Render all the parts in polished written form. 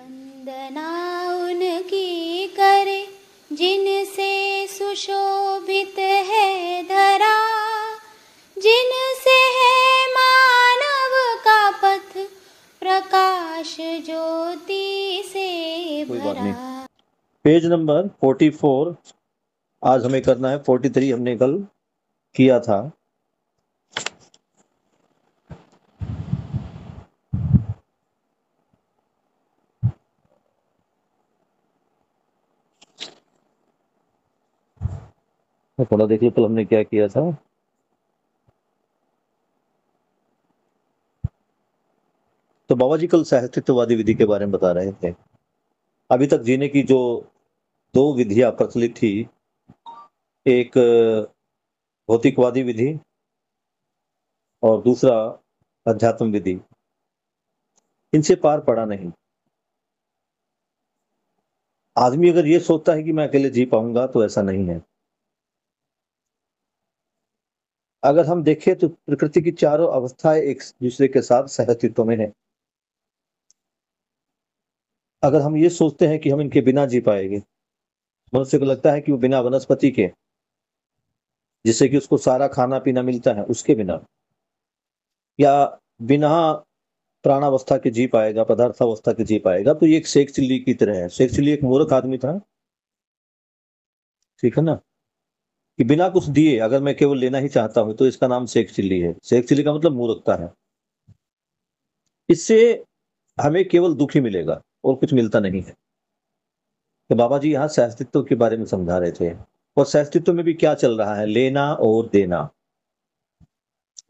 वंदना उनकी करे जिनसे सुशोभित है धरा, जिनसे है मानव का पथ प्रकाश ज्योति से भरा। पेज नंबर 44 आज हमें करना है। 43 हमने कल किया था। थोड़ा देखिए कल हमने क्या किया था। तो बाबा जी कल सहअस्तित्ववादी विधि के बारे में बता रहे थे। अभी तक जीने की जो दो विधियां प्रचलित थी, एक भौतिकवादी विधि और दूसरा अध्यात्म विधि, इनसे पार पड़ा नहीं। आदमी अगर ये सोचता है कि मैं अकेले जी पाऊंगा तो ऐसा नहीं है। अगर हम देखें तो प्रकृति की चारों अवस्थाएं एक दूसरे के साथ सहअस्तित्व में है। अगर हम ये सोचते हैं कि हम इनके बिना जी पाएंगे, मनुष्य को लगता है कि वो बिना वनस्पति के, जिससे कि उसको सारा खाना पीना मिलता है, उसके बिना, या बिना प्राणावस्था के जी पाएगा, पदार्थावस्था के जी पाएगा, तो ये एक शेख चिल्ली की तरह है। शेख चिल्ली एक मूर्ख आदमी था, ठीक है ना, कि बिना कुछ दिए अगर मैं केवल लेना ही चाहता हूं तो इसका नाम शेख चिल्ली है। शेख चिल्ली का मतलब मूर्खता है। इससे हमें केवल दुख ही मिलेगा और कुछ मिलता नहीं है। तो बाबा जी यहाँ सहअस्तित्व के बारे में समझा रहे थे। और सहअस्तित्व में भी क्या चल रहा है? लेना और देना,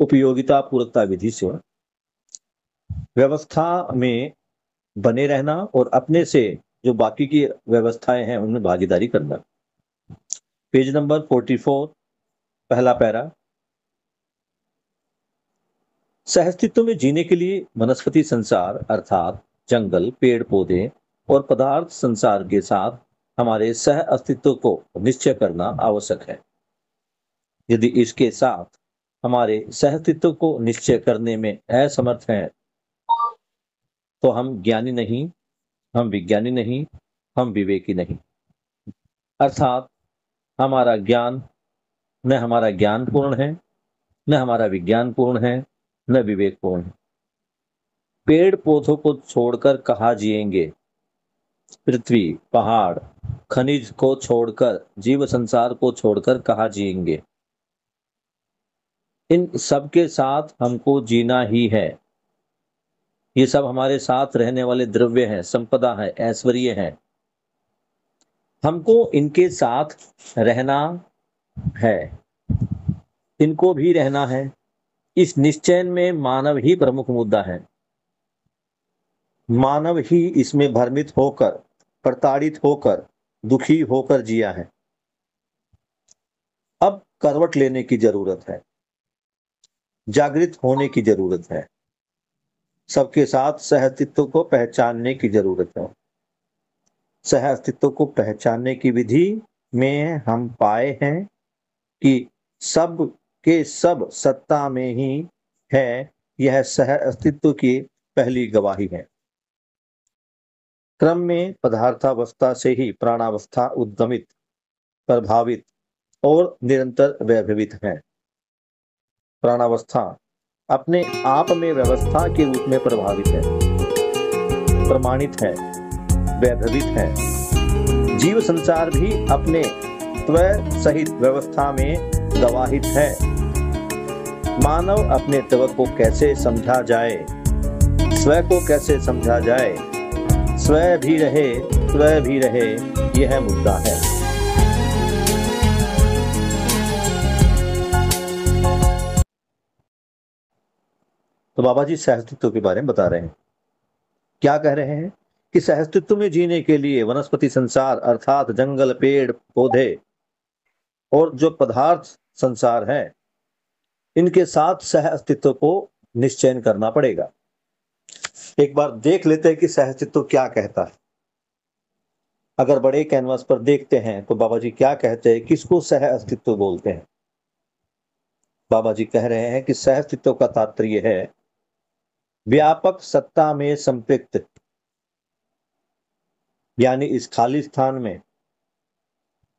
उपयोगिता पूरकता विधि से व्यवस्था में बने रहना और अपने से जो बाकी की व्यवस्थाएं हैं उनमें भागीदारी करना। पेज नंबर 44 पहला पैरा। सहअस्तित्व में जीने के लिए वनस्पति संसार अर्थात जंगल, पेड़ पौधे और पदार्थ संसार के साथ हमारे सह अस्तित्व को निश्चय करना आवश्यक है। यदि इसके साथ हमारे सह अस्तित्व को निश्चय करने में असमर्थ हैं तो हम ज्ञानी नहीं, हम विज्ञानी नहीं, हम विवेकी नहीं। अर्थात हमारा ज्ञान न हमारा ज्ञान पूर्ण है, न हमारा विज्ञान पूर्ण है, न विवेक पूर्ण है। पेड़ पौधों को छोड़कर कहाँ जिएंगे? पृथ्वी, पहाड़, खनिज को छोड़कर, जीव संसार को छोड़कर कहाँ जिएंगे? इन सब के साथ हमको जीना ही है। ये सब हमारे साथ रहने वाले द्रव्य हैं, संपदा है, ऐश्वर्य है। हमको इनके साथ रहना है, इनको भी रहना है। इस निश्चय में मानव ही प्रमुख मुद्दा है। मानव ही इसमें भ्रमित होकर, प्रताड़ित होकर, दुखी होकर जिया है। अब करवट लेने की जरूरत है, जागृत होने की जरूरत है, सबके साथ सहअस्तित्व को पहचानने की जरूरत है। सहअस्तित्व को पहचानने की विधि में हम पाए हैं कि सब के सब सत्ता में ही है। यह सहअस्तित्व की पहली गवाही है। क्रम में पदार्थावस्था से ही प्राणावस्था उद्गमित, प्रभावित और निरंतर वैभवित है। प्राणावस्था अपने आप में व्यवस्था के रूप में प्रभावित है, प्रमाणित है, वैभवित है। जीव संसार भी अपने त्व सहित व्यवस्था में गवाहित है। मानव अपने त्व को कैसे समझा जाए, स्व को कैसे समझा जाए, स्व भी रहे, त्व भी रहे, यह मुद्दा है। तो बाबा जी सहअस्तित्व के बारे में बता रहे हैं। क्या कह रहे हैं कि सहअस्तित्व में जीने के लिए वनस्पति संसार अर्थात जंगल, पेड़ पौधे और जो पदार्थ संसार है, इनके साथ सहअस्तित्व को निश्चयन करना पड़ेगा। एक बार देख लेते हैं कि सहअस्तित्व क्या कहता है। अगर बड़े कैनवास पर देखते हैं तो बाबा जी क्या कहते हैं, किसको सहअस्तित्व बोलते हैं? बाबा जी कह रहे हैं कि सहअस्तित्व का तात्पर्य है व्यापक सत्ता में संपृक्त यानी इस खाली स्थान में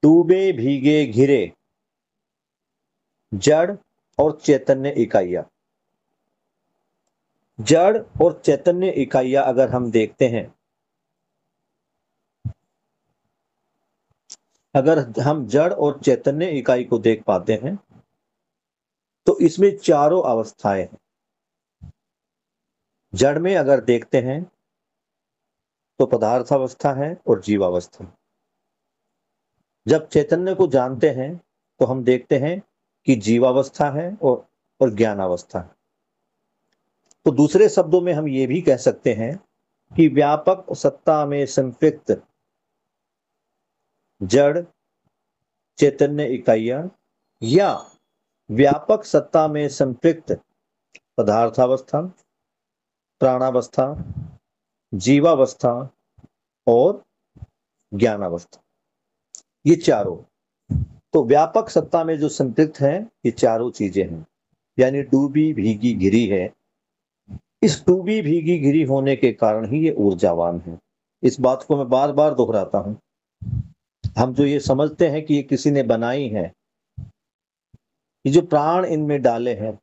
डूबे भीगे घिरे जड़ और चैतन्य इकाइयां, जड़ और चैतन्य इकाइयां अगर हम देखते हैं, अगर हम जड़ और चैतन्य इकाई को देख पाते हैं तो इसमें चारों अवस्थाएं हैं। जड़ में अगर देखते हैं तो पदार्थावस्था है और जीवावस्था। जब चैतन्य को जानते हैं तो हम देखते हैं कि जीवावस्था है और ज्ञानावस्था है। तो दूसरे शब्दों में हम ये भी कह सकते हैं कि व्यापक सत्ता में संपृक्त जड़ चैतन्य इकाइयां या व्यापक सत्ता में संपृक्त पदार्थावस्था, प्राणावस्था, जीवावस्था और ज्ञानावस्था, ये चारों। तो व्यापक सत्ता में जो संपृक्त है ये चारों चीजें हैं, यानी डूबी भीगी घिरी है। इस डूबी भीगी घिरी होने के कारण ही ये ऊर्जावान है। इस बात को मैं बार बार दोहराता हूं। हम जो ये समझते हैं कि ये किसी ने बनाई है, ये जो प्राण इनमें डाले हैं,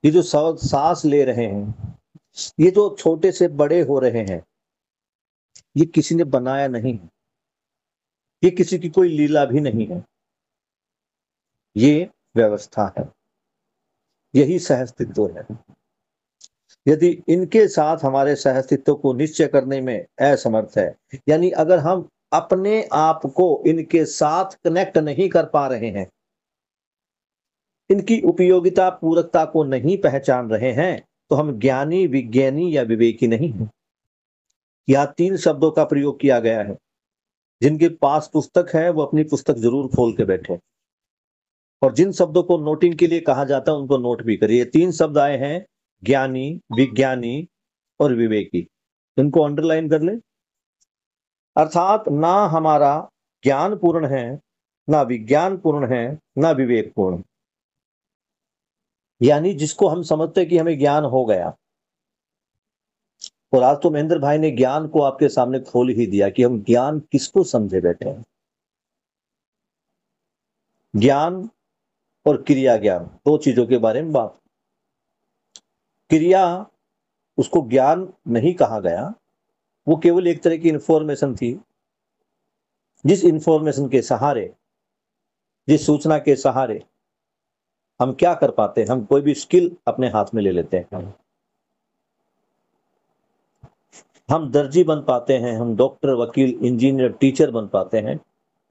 ये जो सांस ले रहे हैं, ये जो छोटे से बड़े हो रहे हैं, ये किसी ने बनाया नहीं है। ये किसी की कोई लीला भी नहीं है, ये व्यवस्था है, यही सहअस्तित्व है। यदि इनके साथ हमारे सहअस्तित्व को निश्चय करने में असमर्थ है, यानी अगर हम अपने आप को इनके साथ कनेक्ट नहीं कर पा रहे हैं, इनकी उपयोगिता पूरकता को नहीं पहचान रहे हैं, तो हम ज्ञानी, विज्ञानी या विवेकी नहीं हैं। यह 3 शब्दों का प्रयोग किया गया है। जिनके पास पुस्तक है वो अपनी पुस्तक जरूर खोल के बैठे, और जिन शब्दों को नोटिंग के लिए कहा जाता है उनको नोट भी करिए। 3 शब्द आए हैं, ज्ञानी, विज्ञानी और विवेकी। इनको अंडरलाइन कर ले। अर्थात ना हमारा ज्ञान पूर्ण है, ना विज्ञान पूर्ण है, ना विवेक पूर्ण। यानी जिसको हम समझते हैं कि हमें ज्ञान हो गया, और आज तो महेंद्र भाई ने ज्ञान को आपके सामने खोल ही दिया कि हम ज्ञान किसको समझे बैठे हैं। ज्ञान और क्रिया ज्ञान, 2 चीजों के बारे में बात। क्रिया, उसको ज्ञान नहीं कहा गया, वो केवल एक तरह की इंफॉर्मेशन थी। जिस इंफॉर्मेशन के सहारे, जिस सूचना के सहारे हम क्या कर पाते हैं, हम कोई भी स्किल अपने हाथ में ले लेते हैं। हम दर्जी बन पाते हैं, हम डॉक्टर, वकील, इंजीनियर, टीचर बन पाते हैं,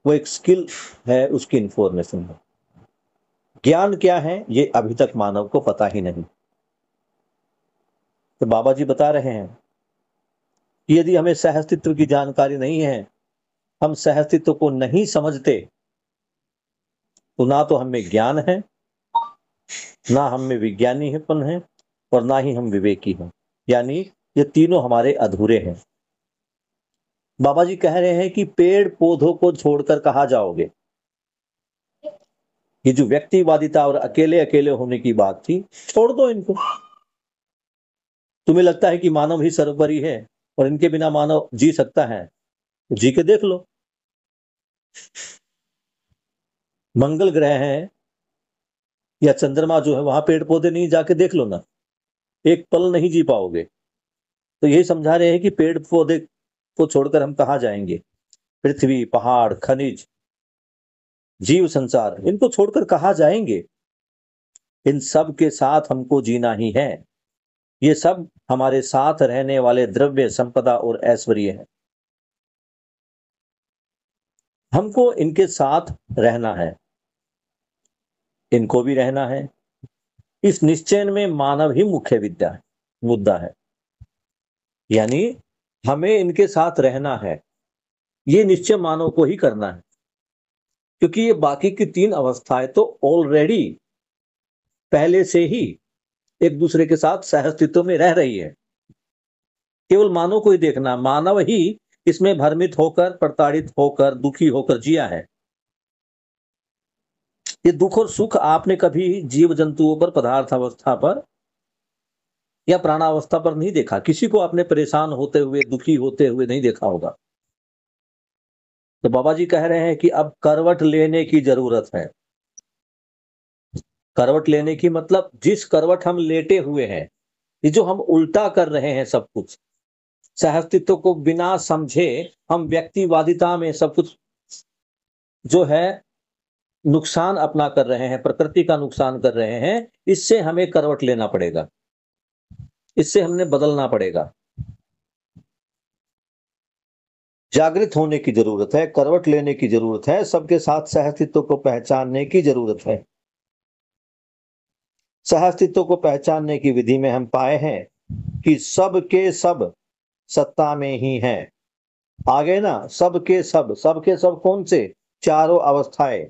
वो एक स्किल है, उसकी इंफॉर्मेशन है। ज्ञान क्या है ये अभी तक मानव को पता ही नहीं। तो बाबा जी बता रहे हैं कि यदि हमें सहअस्तित्व की जानकारी नहीं है, हम सहअस्तित्व को नहीं समझते, तो ना तो हमें ज्ञान है, ना हम में विज्ञानीपन है, और ना ही हम विवेकी हैं। यानी ये तीनों हमारे अधूरे हैं। बाबा जी कह रहे हैं कि पेड़ पौधों को छोड़कर कहाँ जाओगे। ये जो व्यक्तिवादिता और अकेले अकेले होने की बात थी, छोड़ दो इनको। तुम्हें लगता है कि मानव ही सर्वोपरि है और इनके बिना मानव जी सकता है, तो जी के देख लो। मंगल ग्रह है या चंद्रमा जो है, वहां पेड़ पौधे नहीं, जाके देख लो ना, एक पल नहीं जी पाओगे। तो यही समझा रहे हैं कि पेड़ पौधे को छोड़कर हम कहाँ जाएंगे। पृथ्वी, पहाड़, खनिज, जीव संसार, इनको छोड़कर कहाँ जाएंगे। इन सब के साथ हमको जीना ही है। ये सब हमारे साथ रहने वाले द्रव्य, संपदा और ऐश्वर्य है। हमको इनके साथ रहना है, इनको भी रहना है। इस निश्चय में मानव ही मुख्य विद्या है, मुद्दा है। यानी हमें इनके साथ रहना है, ये निश्चय मानव को ही करना है, क्योंकि ये बाकी की 3 अवस्थाएं तो ऑलरेडी पहले से ही एक दूसरे के साथ सहअस्तित्व में रह रही है। केवल मानव को ही देखना, मानव ही इसमें भ्रमित होकर, प्रताड़ित होकर, दुखी होकर जिया है। ये दुख और सुख आपने कभी जीव जंतुओं पर, पदार्थ अवस्था पर या प्राणावस्था पर नहीं देखा। किसी को आपने परेशान होते हुए, दुखी होते हुए नहीं देखा होगा। तो बाबा जी कह रहे हैं कि अब करवट लेने की जरूरत है। करवट लेने की मतलब जिस करवट हम लेटे हुए हैं, ये जो हम उल्टा कर रहे हैं सब कुछ, सहअस्तित्व को बिना समझे हम व्यक्तिवादिता में सब कुछ जो है नुकसान अपना कर रहे हैं, प्रकृति का नुकसान कर रहे हैं, इससे हमें करवट लेना पड़ेगा, इससे हमने बदलना पड़ेगा। जागृत होने की जरूरत है, करवट लेने की जरूरत है, सबके साथ सहअस्तित्व को पहचानने की जरूरत है। सहअस्तित्व को पहचानने की विधि में हम पाए हैं कि सब के सब सत्ता में ही हैं। आगे ना, सब के सब कौन से? चारों अवस्थाएं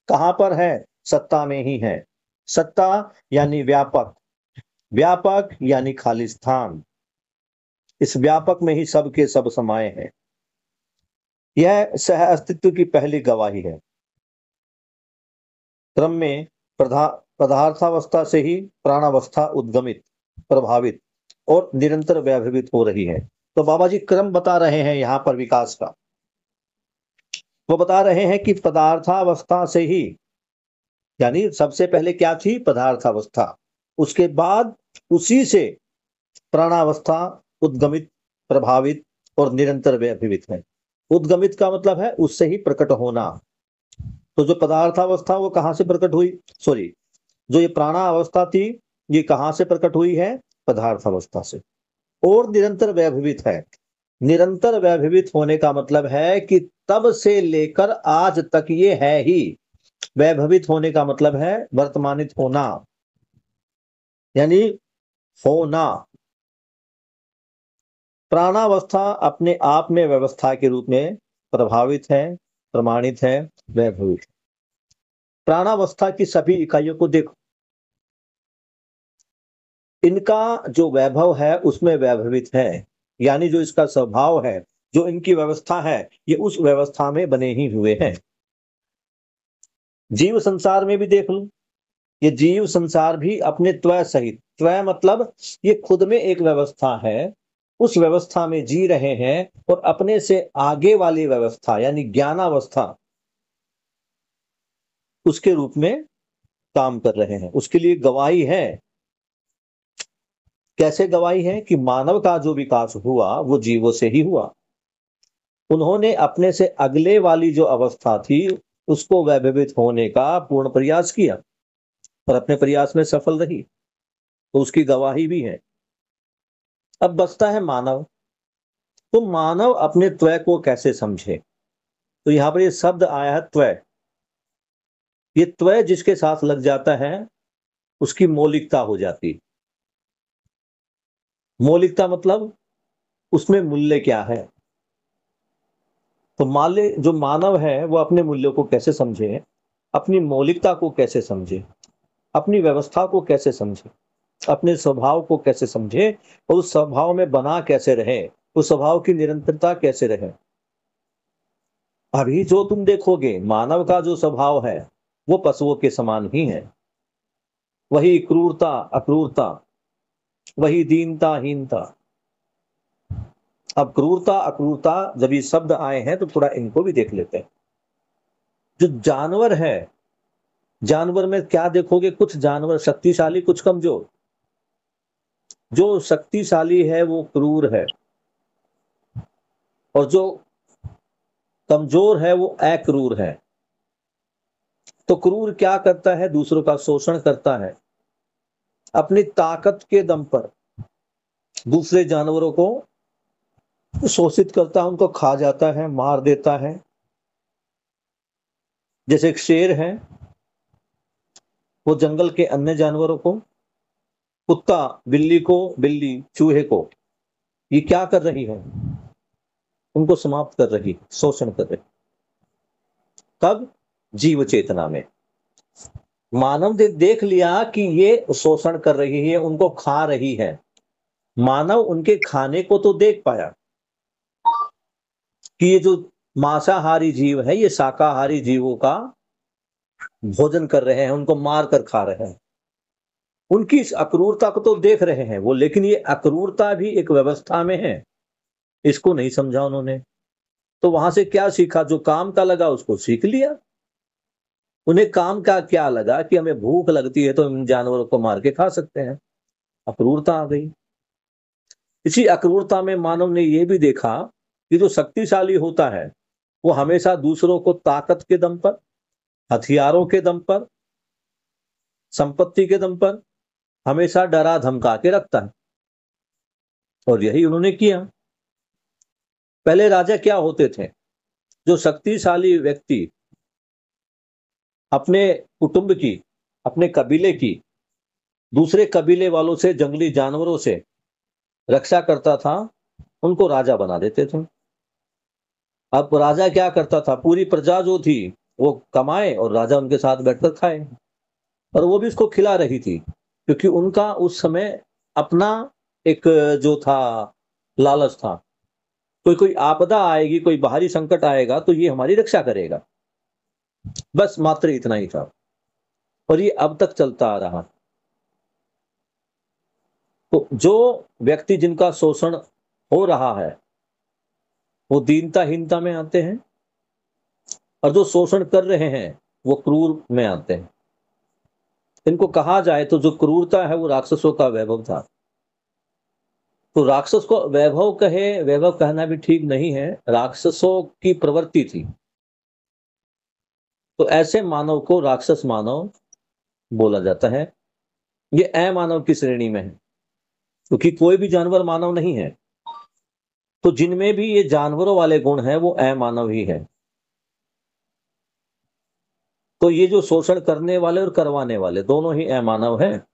कहां पर है? सत्ता में ही है। सत्ता यानी व्यापक, व्यापक यानी खाली स्थान। इस व्यापक में ही सब के सब समाये हैं। यह सह अस्तित्व की पहली गवाही है। क्रम में पदार्थावस्था से ही प्राणावस्था उद्गमित, प्रभावित और निरंतर व्याभवित हो रही है। तो बाबा जी क्रम बता रहे हैं यहां पर विकास का। वो बता रहे हैं कि पदार्थावस्था से ही, यानी सबसे पहले क्या थी? पदार्थावस्था। उसके बाद उसी से प्राणावस्था उद्गमित, प्रभावित और निरंतर व्याभवित है। उद्गमित का मतलब है उससे ही प्रकट होना। तो जो पदार्थावस्था वो कहां से प्रकट हुई? सॉरी, जो ये प्राणावस्था थी ये कहां से प्रकट हुई है? पदार्थावस्था से। और निरंतर व्याभवित है। निरंतर व्याभवित होने का मतलब है कि तब से लेकर आज तक ये है ही। वैभवित होने का मतलब है वर्तमानित होना, यानी होना। प्राणावस्था अपने आप में व्यवस्था के रूप में प्रभावित है, प्रमाणित है, वैभवित है। प्राणावस्था की सभी इकाइयों को देखो, इनका जो वैभव है उसमें वैभवित है, यानी जो इसका स्वभाव है, जो इनकी व्यवस्था है, ये उस व्यवस्था में बने ही हुए हैं। जीव संसार में भी देख लो, ये जीव संसार भी अपने त्वय सहित, त्वय मतलब ये खुद में एक व्यवस्था है, उस व्यवस्था में जी रहे हैं और अपने से आगे वाली व्यवस्था यानी ज्ञानावस्था उसके रूप में काम कर रहे हैं। उसके लिए गवाही है। कैसे गवाही है? कि मानव का जो विकास हुआ वो जीवों से ही हुआ। उन्होंने अपने से अगले वाली जो अवस्था थी उसको वैभवित होने का पूर्ण प्रयास किया और अपने प्रयास में सफल रही, तो उसकी गवाही भी है। अब बचता है मानव। तो मानव अपने त्वय को कैसे समझे? तो यहां पर ये शब्द आया है त्वय। ये त्वय जिसके साथ लग जाता है उसकी मौलिकता हो जाती। मौलिकता मतलब उसमें मूल्य क्या है। तो जो मानव है वो अपने मूल्यों को कैसे समझे, अपनी मौलिकता को कैसे समझे, अपनी व्यवस्था को कैसे समझे, अपने स्वभाव को कैसे समझे और उस स्वभाव में बना कैसे रहे, उस स्वभाव की निरंतरता कैसे रहे। अभी जो तुम देखोगे मानव का जो स्वभाव है वो पशुओं के समान ही है। वही क्रूरता, अक्रूरता, वही दीनता, हीनता। अब क्रूरता, अक्रूरता जब ये शब्द आए हैं तो थोड़ा इनको भी देख लेते हैं। जो जानवर है, जानवर में क्या देखोगे? कुछ जानवर शक्तिशाली, कुछ कमजोर। जो शक्तिशाली है वो क्रूर है और जो कमजोर है वो अक्रूर है। तो क्रूर क्या करता है? दूसरों का शोषण करता है, अपनी ताकत के दम पर दूसरे जानवरों को शोषित करता है, उनको खा जाता है, मार देता है। जैसे एक शेर है, वो जंगल के अन्य जानवरों को, कुत्ता बिल्ली को, बिल्ली चूहे को, ये क्या कर रही है? उनको समाप्त कर रही, शोषण कर रही। कब? जीव चेतना में। मानव ने देख लिया कि ये शोषण कर रही है, उनको खा रही है। मानव उनके खाने को तो देख पाया कि ये जो मांसाहारी जीव है ये शाकाहारी जीवों का भोजन कर रहे हैं, उनको मार कर खा रहे हैं। उनकी इस अक्रूरता को तो देख रहे हैं वो, लेकिन ये अक्रूरता भी एक व्यवस्था में है, इसको नहीं समझा उन्होंने। तो वहां से क्या सीखा? जो काम का लगा उसको सीख लिया। उन्हें काम का क्या लगा कि हमें भूख लगती है तो इन जानवरों को मार के खा सकते हैं, अक्रूरता आ गई। इसी अक्रूरता में मानव ने यह भी देखा कि जो शक्तिशाली होता है वो हमेशा दूसरों को ताकत के दम पर, हथियारों के दम पर, संपत्ति के दम पर हमेशा डरा धमका के रखता है, और यही उन्होंने किया। पहले राजा क्या होते थे? जो शक्तिशाली व्यक्ति अपने कुटुंब की, अपने कबीले की, दूसरे कबीले वालों से, जंगली जानवरों से रक्षा करता था, उनको राजा बना देते थे। अब राजा क्या करता था? पूरी प्रजा जो थी वो कमाए और राजा उनके साथ बैठकर खाए, और वो भी उसको खिला रही थी, क्योंकि उनका उस समय अपना एक जो था लालच था। कोई आपदा आएगी, कोई बाहरी संकट आएगा तो ये हमारी रक्षा करेगा, बस मात्र इतना ही था। और ये अब तक चलता आ रहा। तो जो व्यक्ति जिनका शोषण हो रहा है वो दीनताहीनता में आते हैं, और जो शोषण कर रहे हैं वो क्रूर में आते हैं। इनको कहा जाए तो जो क्रूरता है वो राक्षसों का वैभव था। तो राक्षस को वैभव कहे, वैभव कहना भी ठीक नहीं है, राक्षसों की प्रवृत्ति थी। तो ऐसे मानव को राक्षस मानव बोला जाता है। ये अमानव की श्रेणी में है, क्योंकि कोई भी जानवर मानव नहीं है। तो जिनमें भी ये जानवरों वाले गुण हैं वो अमानव ही है। तो ये जो शोषण करने वाले और करवाने वाले दोनों ही अमानव हैं।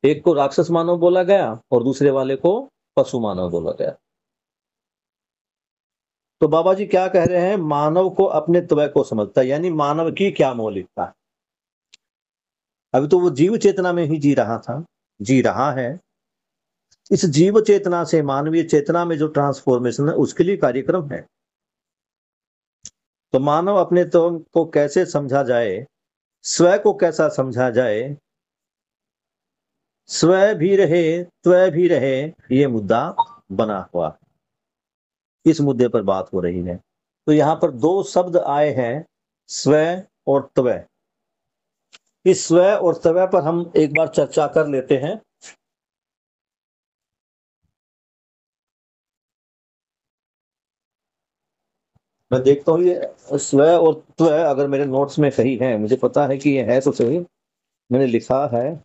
एक को राक्षस मानव बोला गया और दूसरे वाले को पशु मानव बोला गया। तो बाबा जी क्या कह रहे हैं? मानव को अपने त्वय को समझता है, यानी मानव की क्या मौलिकता है। अभी तो वो जीव चेतना में ही जी रहा था, जी रहा है। इस जीव चेतना से मानवीय चेतना में जो ट्रांसफॉर्मेशन है उसके लिए कार्यक्रम है। तो मानव अपने त्वय को कैसे समझा जाए, स्वयं को कैसा समझा जाए, स्वयं भी रहे त्वय भी रहे, ये मुद्दा बना हुआ है। इस मुद्दे पर बात हो रही है। तो यहां पर दो शब्द आए हैं, स्वयं और त्वय। इस स्वयं और त्वय पर हम एक बार चर्चा कर लेते हैं। मैं देखता हूँ ये स्वयं और त्वय अगर मेरे नोट्स में सही है, मुझे पता है कि ये है तो सही, मैंने लिखा है।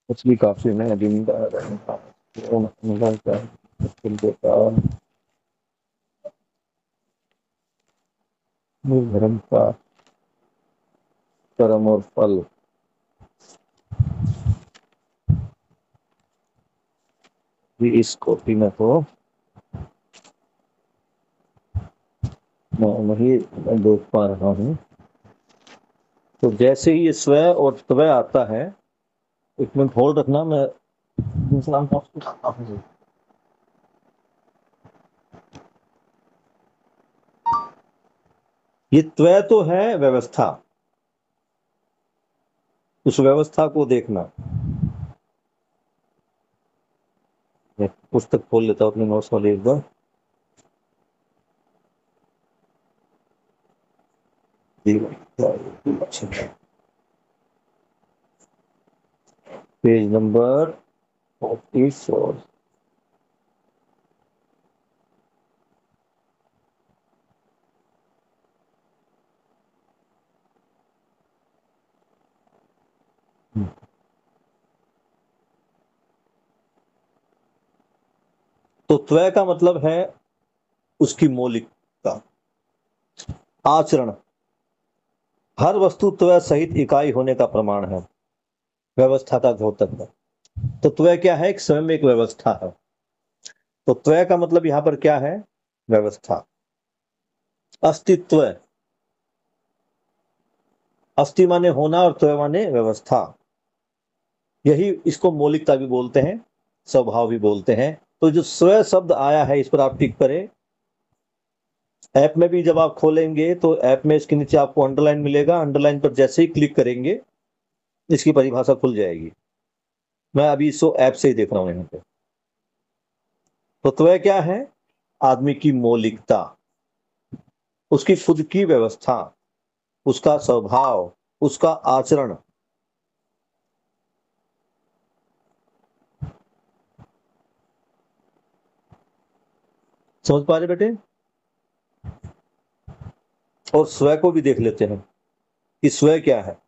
कुछ भी काफी मैं धर्म का कर्म और फल, भी इस कॉपी में तो मैं वही देख पा रहा हूँ। तो जैसे ही ये स्वयं और त्वय आता है, एक मिनट होल्ड रखना, मैं दूसरा ये त्वय तो है व्यवस्था, उस व्यवस्था को देखना। मैं पुस्तक खोल लेता हूँ अपने नोट्स वाले एक बार। Page number 44। तो त्वय का मतलब है उसकी मौलिकता, आचरण। हर वस्तु त्वय सहित इकाई होने का प्रमाण है, व्यवस्था का द्योतक है। तो त्वय क्या है? एक स्वयं एक व्यवस्था है। तो त्वय का मतलब यहां पर क्या है? व्यवस्था, अस्तित्व। अस्थि माने होना और त्वय माने व्यवस्था। यही इसको मौलिकता भी बोलते हैं, स्वभाव भी बोलते हैं। तो जो स्वय शब्द आया है इस पर आप टिक करें, ऐप में भी जब आप खोलेंगे तो ऐप में इसके नीचे आपको अंडरलाइन मिलेगा, अंडरलाइन पर जैसे ही क्लिक करेंगे इसकी परिभाषा खुल जाएगी। मैं अभी इसको ऐप से ही देख रहा हूं यहाँ पे। तो त्वय क्या है? आदमी की मौलिकता, उसकी खुद की व्यवस्था, उसका स्वभाव, उसका आचरण। समझ पा रहे बेटे? और स्वय को भी देख लेते हैं कि स्वय क्या है।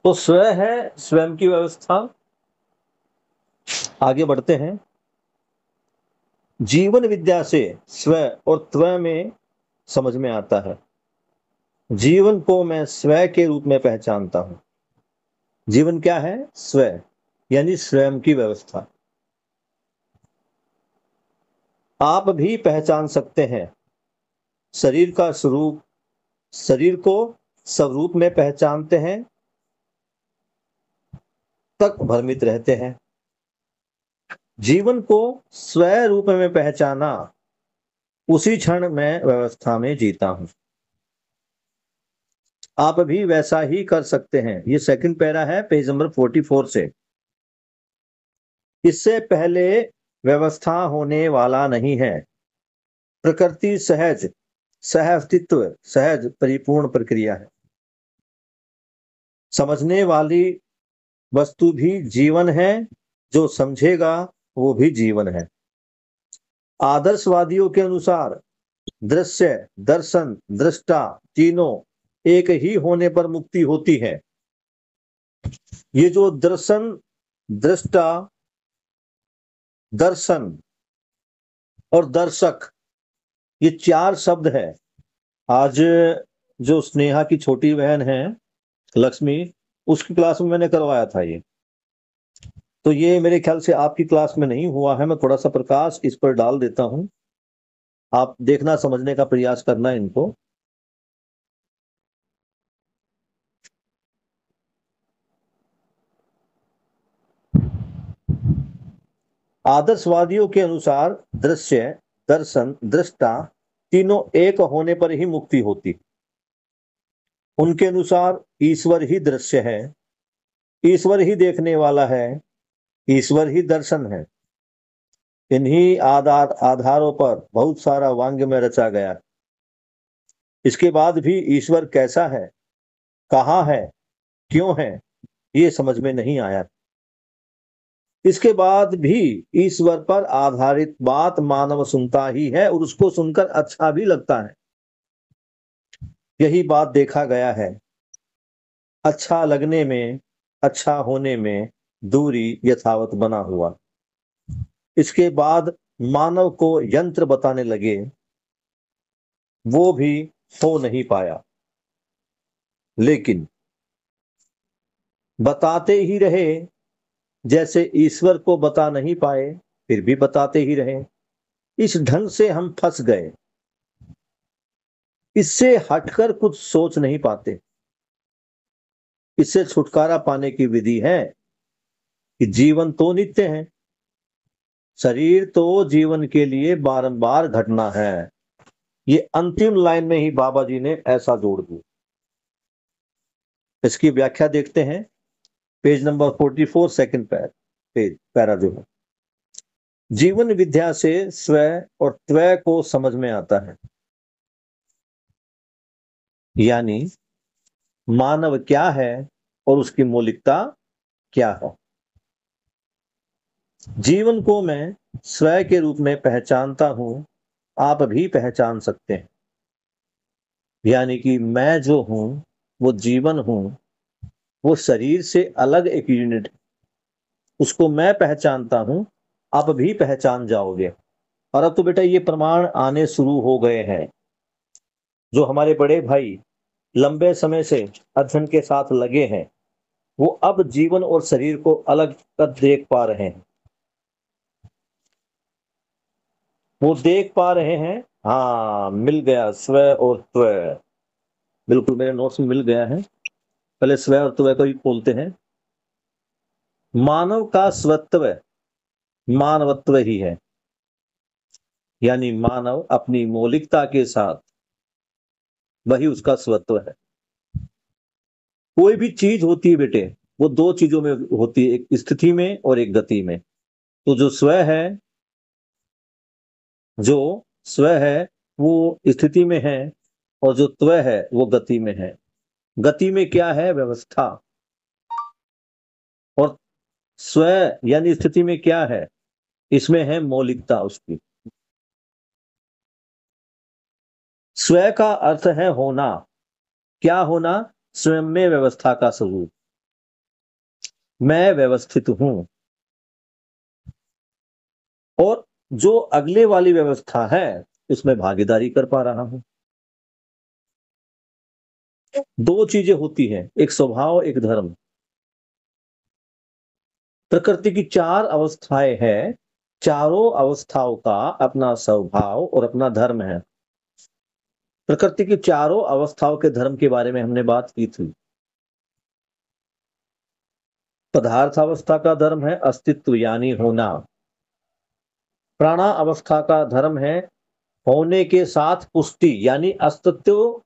तो स्वय है स्वयं की व्यवस्था। आगे बढ़ते हैं। जीवन विद्या से स्वय और त्वय में समझ में आता है। जीवन को मैं स्वय के रूप में पहचानता हूं। जीवन क्या है? स्वय, यानी स्वयं की व्यवस्था। आप भी पहचान सकते हैं। शरीर का स्वरूप, शरीर को स्वरूप में पहचानते हैं तक भ्रमित रहते हैं। जीवन को स्वय रूप में पहचाना, उसी क्षण मैं व्यवस्था में जीता हूं। आप भी वैसा ही कर सकते हैं। ये सेकंड पैरा है पेज नंबर 44 से। इससे पहले व्यवस्था होने वाला नहीं है। प्रकृति सहज, सह अस्तित्व, सहज परिपूर्ण प्रक्रिया है। समझने वाली वस्तु भी जीवन है, जो समझेगा वो भी जीवन है। आदर्शवादियों के अनुसार दृश्य, दर्शन, दृष्टा तीनों एक ही होने पर मुक्ति होती है। ये जो दर्शन, दृष्टा, दर्शन और दर्शक, ये चार शब्द है। आज जो स्नेहा की छोटी बहन है लक्ष्मी, उसकी क्लास में मैंने करवाया था ये। तो ये मेरे ख्याल से आपकी क्लास में नहीं हुआ है। मैं थोड़ा सा प्रकाश इस पर डाल देता हूं, आप देखना, समझने का प्रयास करना इनको। आदर्शवादियों के अनुसार दृश्य, दर्शन, दृष्टा तीनों एक होने पर ही मुक्ति होती। उनके अनुसार ईश्वर ही दृश्य है, ईश्वर ही देखने वाला है, ईश्वर ही दर्शन है। इन्हीं आधारों पर बहुत सारा वांग्य में रचा गया। इसके बाद भी ईश्वर कैसा है, कहाँ है, क्यों है, ये समझ में नहीं आया। इसके बाद भी ईश्वर पर आधारित बात मानव सुनता ही है और उसको सुनकर अच्छा भी लगता है। यही बात देखा गया है। अच्छा लगने में, अच्छा होने में दूरी यथावत बना हुआ। इसके बाद मानव को यंत्र बताने लगे, वो भी हो नहीं पाया। लेकिन बताते ही रहे, जैसे ईश्वर को बता नहीं पाए फिर भी बताते ही रहे। इस ढंग से हम फंस गए। इससे हटकर कुछ सोच नहीं पाते। इससे छुटकारा पाने की विधि है कि जीवन तो नित्य है, शरीर तो जीवन के लिए बारंबार घटना है। ये अंतिम लाइन में ही बाबा जी ने ऐसा जोड़ दिया। इसकी व्याख्या देखते हैं, पेज नंबर 44 सेकंड पैरा जो है। जीवन विद्या से स्वय और त्वय को समझ में आता है, यानी मानव क्या है और उसकी मौलिकता क्या है। जीवन को मैं स्वय के रूप में पहचानता हूं, आप भी पहचान सकते हैं। यानी कि मैं जो हूं वो जीवन हूं, वो शरीर से अलग एक यूनिट है। उसको मैं पहचानता हूं, आप भी पहचान जाओगे। और अब तो बेटा ये प्रमाण आने शुरू हो गए हैं। जो हमारे बड़े भाई लंबे समय से अध्ययन के साथ लगे हैं, वो अब जीवन और शरीर को अलग कर देख पा रहे हैं। वो देख पा रहे हैं। हाँ, मिल गया स्व और त्व, बिल्कुल मेरे नोट्स में मिल गया है। पहले स्व और त्व को ही बोलते हैं। मानव का स्वत्व मानवत्व ही है, यानी मानव अपनी मौलिकता के साथ, वही उसका स्वत्व है। कोई भी चीज होती है बेटे, वो दो चीजों में होती है, एक स्थिति में और एक गति में। तो जो स्व है, जो स्व है वो स्थिति में है, और जो त्व है वो गति में है। गति में क्या है? व्यवस्था। और स्व यानी स्थिति में क्या है? इसमें है मौलिकता उसकी। स्व का अर्थ है होना। क्या होना? स्वयं में व्यवस्था का स्वरूप। मैं व्यवस्थित हूं, और जो अगले वाली व्यवस्था है उसमें भागीदारी कर पा रहा हूं। दो चीजें होती हैं, एक स्वभाव, एक धर्म। प्रकृति की चार अवस्थाएं हैं, चारों अवस्थाओं का अपना स्वभाव और अपना धर्म है। प्रकृति की चारों अवस्थाओं के धर्म के बारे में हमने बात की थी। पदार्थ अवस्था का धर्म है अस्तित्व यानी होना। प्राणा अवस्था का धर्म है होने के साथ पुष्टि यानी अस्तित्व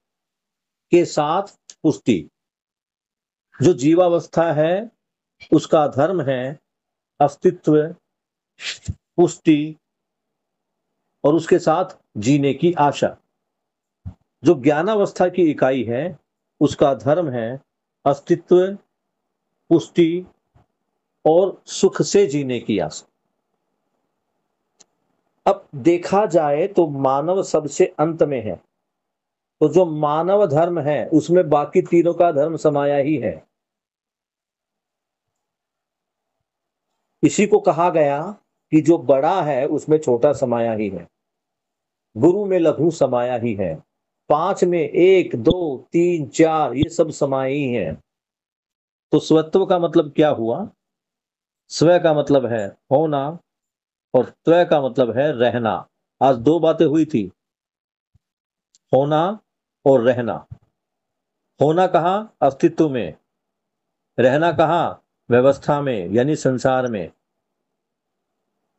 के साथ पुष्टि। जो जीवावस्था है उसका धर्म है अस्तित्व, पुष्टि और उसके साथ जीने की आशा। जो ज्ञानावस्था की इकाई है उसका धर्म है अस्तित्व, पुष्टि और सुख से जीने की आशा। अब देखा जाए तो मानव सबसे अंत में है, तो जो मानव धर्म है उसमें बाकी तीनों का धर्म समाया ही है। इसी को कहा गया कि जो बड़ा है उसमें छोटा समाया ही है, गुरु में लघु समाया ही है, पांच में एक दो तीन चार ये सब समाये ही है। तो स्वत्व का मतलब क्या हुआ? स्व का मतलब है होना, और त्व का मतलब है रहना। आज दो बातें हुई थी, होना और रहना। होना कहाँ? अस्तित्व में। रहना कहाँ? व्यवस्था में यानी संसार में।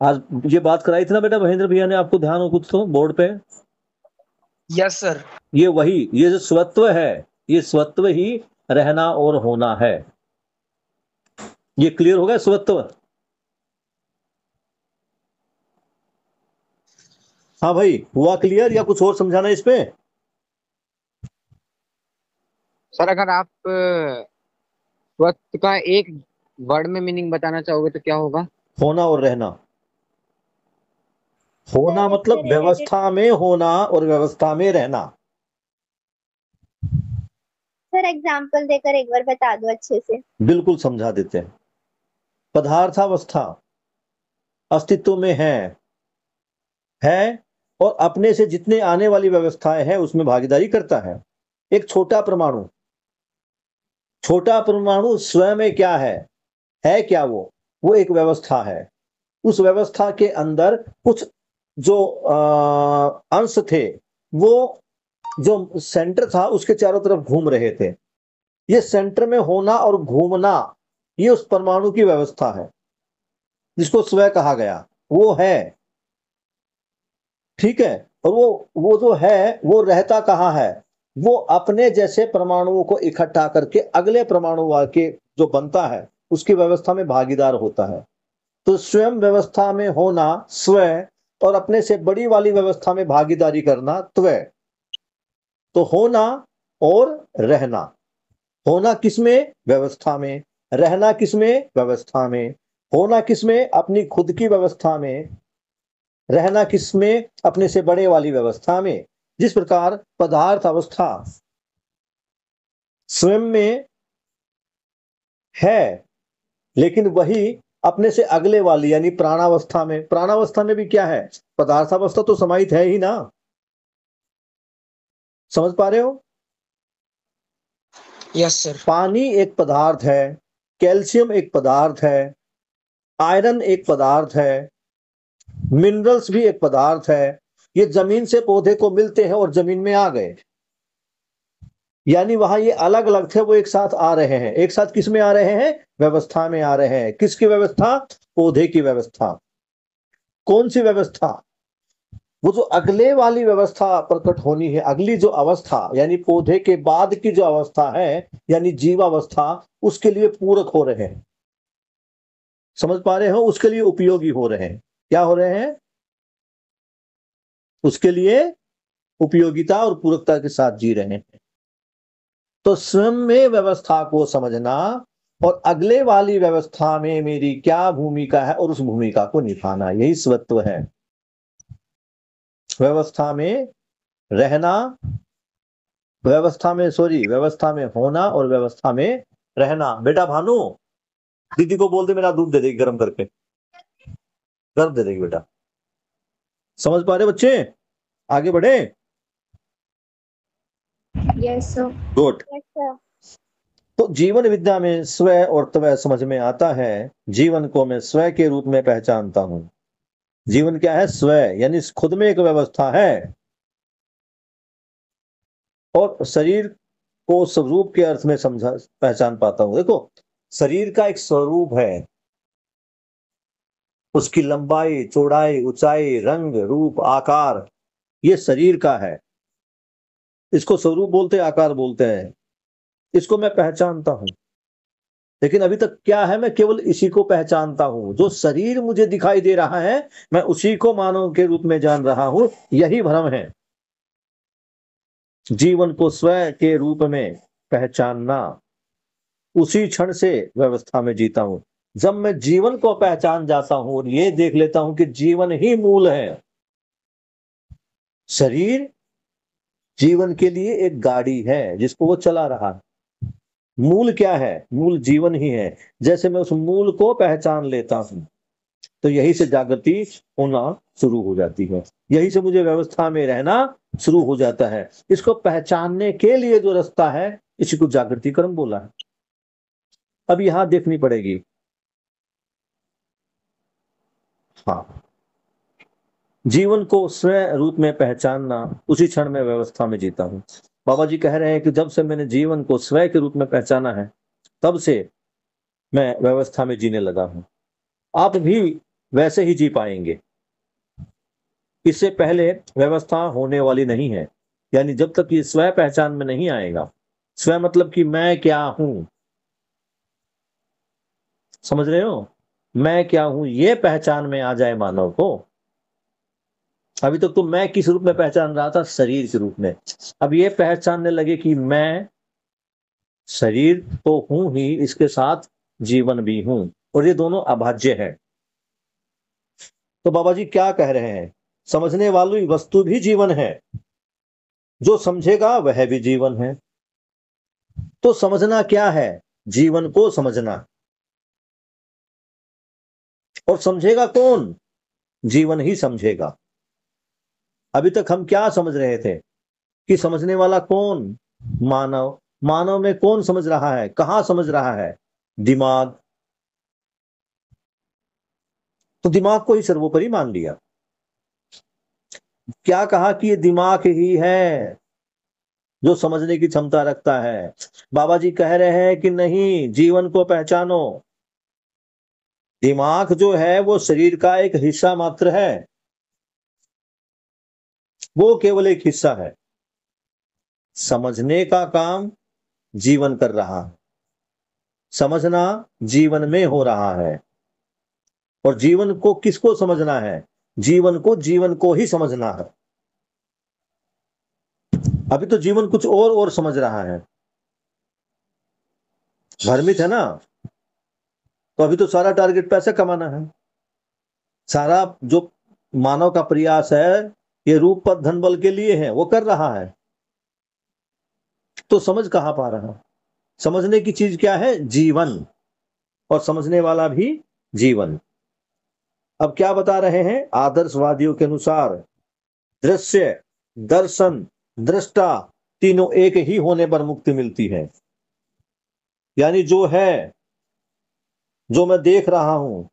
आज ये बात कराई थी ना बेटा महेंद्र भैया ने, आपको ध्यान हो कुछ तो बोर्ड पे? Yes sir. ये वही, ये जो स्वत्व है, ये स्वत्व ही रहना और होना है। ये क्लियर हो गया स्वत्व? हाँ भाई, हुआ क्लियर या कुछ और समझाना इस पे? सर अगर आप स्वत्व का एक वर्ड में मीनिंग बताना चाहोगे तो क्या होगा? होना और रहना। होना सर, मतलब इससे related व्यवस्था में होना और व्यवस्था में रहना। सर एग्जाम्पल देकर एक बार बता दो अच्छे से। बिल्कुल समझा देते हैं। पदार्थावस्था अस्तित्व में है और अपने से जितने आने वाली व्यवस्थाएं हैं उसमें भागीदारी करता है। एक छोटा परमाणु, छोटा परमाणु स्वयं में क्या है क्या? वो एक व्यवस्था है। उस व्यवस्था के अंदर कुछ जो अंश थे, वो जो सेंटर था उसके चारों तरफ घूम रहे थे। ये सेंटर में होना और घूमना, ये उस परमाणु की व्यवस्था है जिसको स्व कहा गया, वो है। ठीक है। और वो जो है वो रहता कहाँ है? वो अपने जैसे परमाणुओं को इकट्ठा करके अगले परमाणु के जो बनता है उसकी व्यवस्था में भागीदार होता है। तो स्वयं व्यवस्था में होना स्व, और अपने से बड़ी वाली व्यवस्था में भागीदारी करना त्व। तो होना और रहना। होना किसमें? व्यवस्था में। रहना किसमें? व्यवस्था में। होना किसमें? अपनी खुद की व्यवस्था में। रहना किसमें? अपने से बड़े वाली व्यवस्था में। जिस प्रकार पदार्थ अवस्था स्वयं में है, लेकिन वही अपने से अगले वाली यानी प्राणावस्था में। प्राणावस्था में भी क्या है? पदार्थावस्था तो समाहित है ही ना। समझ पा रहे हो? Yes sir. पानी एक पदार्थ है, कैल्शियम एक पदार्थ है, आयरन एक पदार्थ है, मिनरल्स भी एक पदार्थ है। ये जमीन से पौधे को मिलते हैं और जमीन में आ गए, यानी वहां ये अलग अलग थे, वो एक साथ आ रहे हैं। एक साथ किस में आ रहे हैं? व्यवस्था में आ रहे हैं। किसकी व्यवस्था? पौधे की व्यवस्था। कौन सी व्यवस्था? वो जो अगले वाली व्यवस्था प्रकट होनी है, अगली जो अवस्था, यानी पौधे के बाद की जो अवस्था है, यानी जीवावस्था, उसके लिए पूरक हो रहे हैं। समझ पा रहे हो? उसके लिए उपयोगी हो रहे हैं। क्या हो रहे हैं? उसके लिए उपयोगिता और पूरकता के साथ जी रहे हैं। तो स्वयं में व्यवस्था को समझना और अगले वाली व्यवस्था में मेरी क्या भूमिका है और उस भूमिका को निभाना, यही स्वत्व है। व्यवस्था में रहना, व्यवस्था में होना और व्यवस्था में रहना। बेटा भानु, दीदी को बोल दे मेरा दूध दे देगी गर्म करके, गर्म दे देगी बेटा। समझ पा रहे बच्चे? आगे बढ़े। Yes sir. Good. Yes sir. तो जीवन विद्या में स्व और तव समझ में आता है। जीवन को मैं स्व के रूप में पहचानता हूं। जीवन क्या है? स्व, यानी खुद में एक व्यवस्था है। और शरीर को स्वरूप के अर्थ में समझा पहचान पाता हूं। देखो, शरीर का एक स्वरूप है, उसकी लंबाई, चौड़ाई, ऊंचाई, रंग, रूप, आकार, ये शरीर का है। इसको स्वरूप बोलते हैं, आकार बोलते हैं। इसको मैं पहचानता हूं। लेकिन अभी तक क्या है? मैं केवल इसी को पहचानता हूं। जो शरीर मुझे दिखाई दे रहा है, मैं उसी को मानव के रूप में जान रहा हूं। यही भ्रम है। जीवन को स्व के रूप में पहचानना, उसी क्षण से व्यवस्था में जीता हूं। जब मैं जीवन को पहचान जाता हूं और ये देख लेता हूं कि जीवन ही मूल है। शरीर जीवन के लिए एक गाड़ी है जिसको वो चला रहा है। मूल क्या है? मूल जीवन ही है। जैसे मैं उस मूल को पहचान लेता हूं, तो यही से जागृति होना शुरू हो जाती है। यही से मुझे व्यवस्था में रहना शुरू हो जाता है। इसको पहचानने के लिए जो रास्ता है, इसी को जागृति कर्म बोला है। अब यहां देखनी पड़ेगी। हाँ, जीवन को स्व रूप में पहचानना, उसी क्षण में व्यवस्था में जीता हूं। बाबा जी कह रहे हैं कि जब से मैंने जीवन को स्व के रूप में पहचाना है, तब से मैं व्यवस्था में जीने लगा हूं। आप भी वैसे ही जी पाएंगे। इससे पहले व्यवस्था होने वाली नहीं है। यानी जब तक ये स्व पहचान में नहीं आएगा, स्व मतलब कि मैं क्या हूं, समझ रहे हो? मैं क्या हूं ये पहचान में आ जाए मानव को। अभी तक तो मैं किस रूप में पहचान रहा था? शरीर के रूप में। अब ये पहचानने लगे कि मैं शरीर तो हूं ही, इसके साथ जीवन भी हूं, और ये दोनों अभाज्य है। तो बाबा जी क्या कह रहे हैं? समझने वाली वस्तु भी जीवन है, जो समझेगा वह भी जीवन है। तो समझना क्या है? जीवन को समझना। और समझेगा कौन? जीवन ही समझेगा। अभी तक हम क्या समझ रहे थे कि समझने वाला कौन? मानव। मानव में कौन समझ रहा है? कहां समझ रहा है? दिमाग। तो दिमाग को ही सर्वोपरि मान लिया। क्या कहा कि ये दिमाग ही है जो समझने की क्षमता रखता है। बाबा जी कह रहे हैं कि नहीं, जीवन को पहचानो। दिमाग जो है वो शरीर का एक हिस्सा मात्र है, वो केवल एक हिस्सा है। समझने का काम जीवन कर रहा है। समझना जीवन में हो रहा है। और जीवन को किसको समझना है? जीवन को ही समझना है। अभी तो जीवन कुछ और समझ रहा है, भ्रमित है ना। तो अभी तो सारा टारगेट पैसे कमाना है। सारा जो मानव का प्रयास है, ये रूप पद धन बल के लिए है, वो कर रहा है। तो समझ कहां पा रहा? समझने की चीज क्या है? जीवन। और समझने वाला भी जीवन। अब क्या बता रहे हैं? आदर्शवादियों के अनुसार दृश्य, दर्शन, दृष्टा, तीनों एक ही होने पर मुक्ति मिलती है। यानी जो है, जो मैं देख रहा हूं,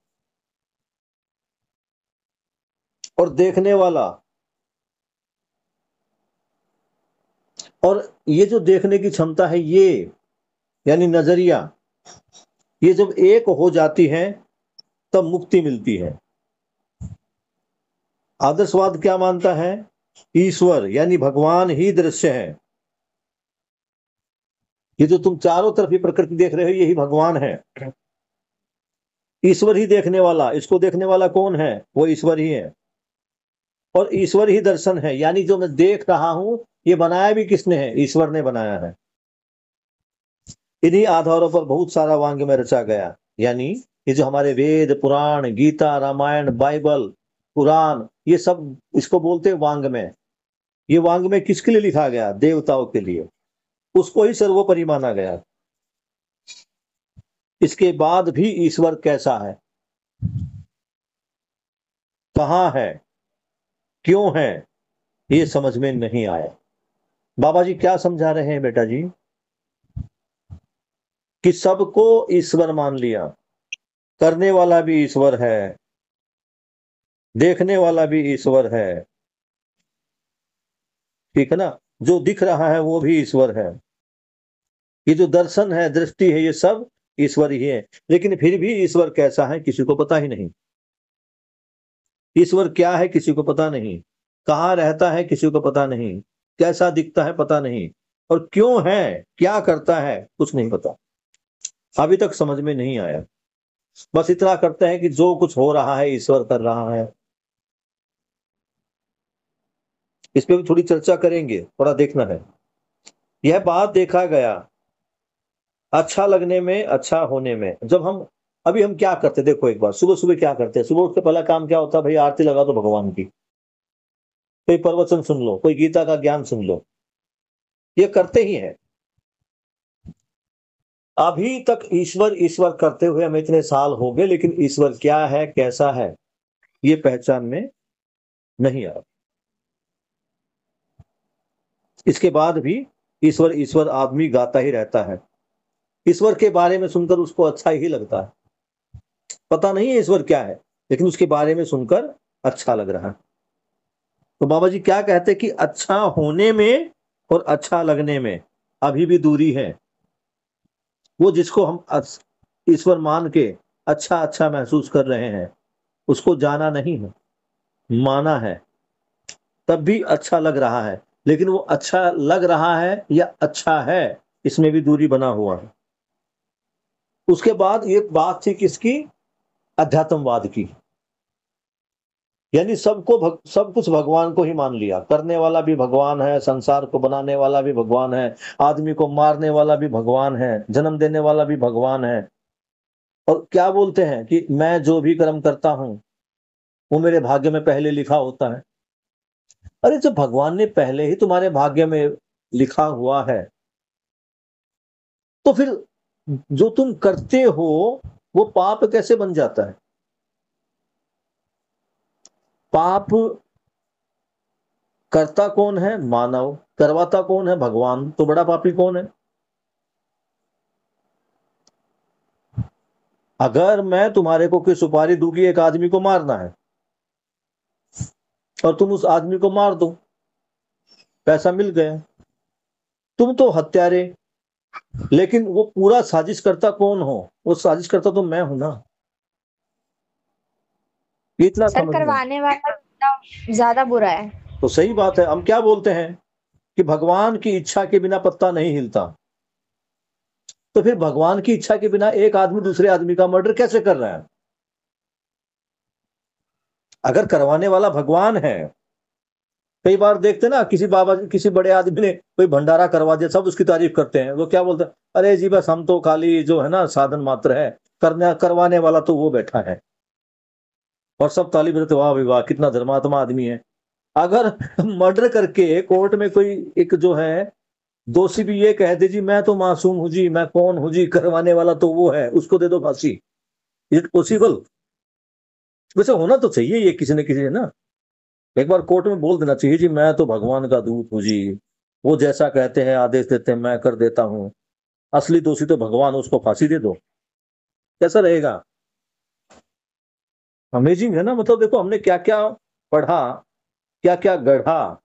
और देखने वाला, और ये जो देखने की क्षमता है ये यानी नजरिया, ये जब एक हो जाती है तब मुक्ति मिलती है। आदर्शवाद क्या मानता है? ईश्वर यानी भगवान ही दृश्य है। ये जो तुम चारों तरफ ही प्रकृति देख रहे हो यही भगवान है। ईश्वर ही देखने वाला, इसको देखने वाला कौन है? वो ईश्वर ही है। और ईश्वर ही दर्शन है, यानी जो मैं देख रहा हूं ये बनाया भी किसने है? ईश्वर ने बनाया है। इन्हीं आधारों पर बहुत सारा वांग में रचा गया, यानी ये जो हमारे वेद, पुराण, गीता, रामायण, बाइबल, कुरान, ये सब इसको बोलते हैं वांग में। ये वांग में किसके लिए लिखा गया? देवताओं के लिए, उसको ही सर्वोपरि माना गया। इसके बाद भी ईश्वर कैसा है, कहां है, क्यों है, ये समझ में नहीं आया। बाबा जी क्या समझा रहे हैं बेटा जी? कि सबको ईश्वर मान लिया, करने वाला भी ईश्वर है, देखने वाला भी ईश्वर है, ठीक है ना, जो दिख रहा है वो भी ईश्वर है, ये जो दर्शन है, दृष्टि है, ये सब ईश्वर ही है। लेकिन फिर भी ईश्वर कैसा है किसी को पता ही नहीं। ईश्वर क्या है किसी को पता नहीं, कहाँ रहता है किसी को पता नहीं, कैसा दिखता है पता नहीं, और क्यों है, क्या करता है, कुछ नहीं पता। अभी तक समझ में नहीं आया। बस इतना करते हैं कि जो कुछ हो रहा है ईश्वर कर रहा है। इस पे भी थोड़ी चर्चा करेंगे, थोड़ा देखना है। यह बात देखा गया अच्छा लगने में, अच्छा होने में। जब हम अभी हम क्या करते, देखो एक बार, सुबह सुबह क्या करते हैं? सुबह उठ के पहला काम क्या होता है? भाई आरती लगा दो भगवान की, कोई प्रवचन सुन लो, कोई गीता का ज्ञान सुन लो, ये करते ही हैं। अभी तक ईश्वर ईश्वर करते हुए हमें इतने साल हो गए, लेकिन ईश्वर क्या है, कैसा है, ये पहचान में नहीं आ रहा। इसके बाद भी ईश्वर ईश्वर आदमी गाता ही रहता है। ईश्वर के बारे में सुनकर उसको अच्छा ही लगता है। पता नहीं है ईश्वर क्या है, लेकिन उसके बारे में सुनकर अच्छा लग रहा है। तो बाबा जी क्या कहते हैं कि अच्छा होने में और अच्छा लगने में अभी भी दूरी है। वो जिसको हम ईश्वर मान के अच्छा अच्छा महसूस कर रहे हैं, उसको जाना नहीं है, माना है, तब भी अच्छा लग रहा है। लेकिन वो अच्छा लग रहा है या अच्छा है, इसमें भी दूरी बना हुआ है। उसके बाद ये बात थी किसकी? अध्यात्मवाद की। यानी सब कुछ भगवान को ही मान लिया, करने वाला भी भगवान है, संसार को बनाने वाला भी भगवान है, आदमी को मारने वाला भी भगवान है, जन्म देने वाला भी भगवान है। और क्या बोलते हैं कि मैं जो भी कर्म करता हूं वो मेरे भाग्य में पहले लिखा होता है। अरे जब भगवान ने पहले ही तुम्हारे भाग्य में लिखा हुआ है, तो फिर जो तुम करते हो वो पाप कैसे बन जाता है? पाप करता कौन है? मानव। करवाता कौन है? भगवान। तो बड़ा पापी कौन है? अगर मैं तुम्हारे को कोई सुपारी दूं कि एक आदमी को मारना है और तुम उस आदमी को मार दो, पैसा मिल गया, तुम तो हत्यारे। लेकिन वो पूरा साजिश करता कौन हो? वो साजिश करता तो मैं हूं ना। इतना सर समझ में। करवाने वाला ज्यादा बुरा है। तो सही बात है। हम क्या बोलते हैं कि भगवान की इच्छा के बिना पत्ता नहीं हिलता। तो फिर भगवान की इच्छा के बिना एक आदमी दूसरे आदमी का मर्डर कैसे कर रहा है? अगर करवाने वाला भगवान है, कई बार देखते ना किसी बाबा किसी बड़े आदमी ने कोई भंडारा करवा दिया, सब उसकी तारीफ करते हैं। वो क्या बोलते हैं? अरे जी बस हम तो खाली जो है ना साधन मात्र है, करवाने वाला तो वो बैठा है। और सब ताली बजाते, वाह भाई वाह, कितना धर्मात्मा आदमी है। अगर मर्डर करके कोर्ट में कोई एक जो है दोषी भी ये कह दे जी मैं तो मासूम हूं जी, मैं कौन हूं जी, करवाने वाला तो वो है, उसको दे दो फांसी, इज इट पॉसिबल? वैसे होना तो चाहिए ये किसी न किसी ने ना एक बार कोर्ट में बोल देना चाहिए जी मैं तो भगवान का दूत हूं जी, वो जैसा कहते हैं आदेश देते हैं मैं कर देता हूं, असली दोषी तो भगवान, उसको फांसी दे दो। कैसा रहेगा? अमेजिंग है ना। मतलब देखो हमने क्या क्या पढ़ा, क्या क्या गढ़ा,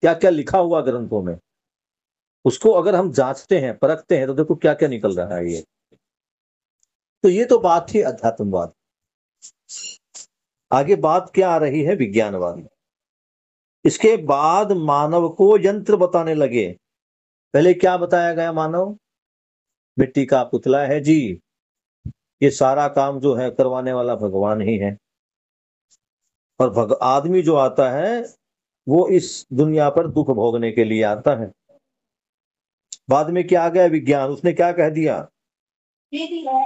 क्या क्या लिखा हुआ ग्रंथों में, उसको अगर हम जांचते हैं, परखते हैं, तो देखो क्या क्या निकल रहा है ये। तो ये तो बात थी अध्यात्मवाद। आगे बात क्या आ रही है? विज्ञानवाद। इसके बाद मानव को यंत्र बताने लगे। पहले क्या बताया गया? मानव मिट्टी का पुतला है जी, ये सारा काम जो है करवाने वाला भगवान ही है, और आदमी जो आता है वो इस दुनिया पर दुख भोगने के लिए आता है। बाद में क्या आ गया? विज्ञान। उसने क्या कह दिया?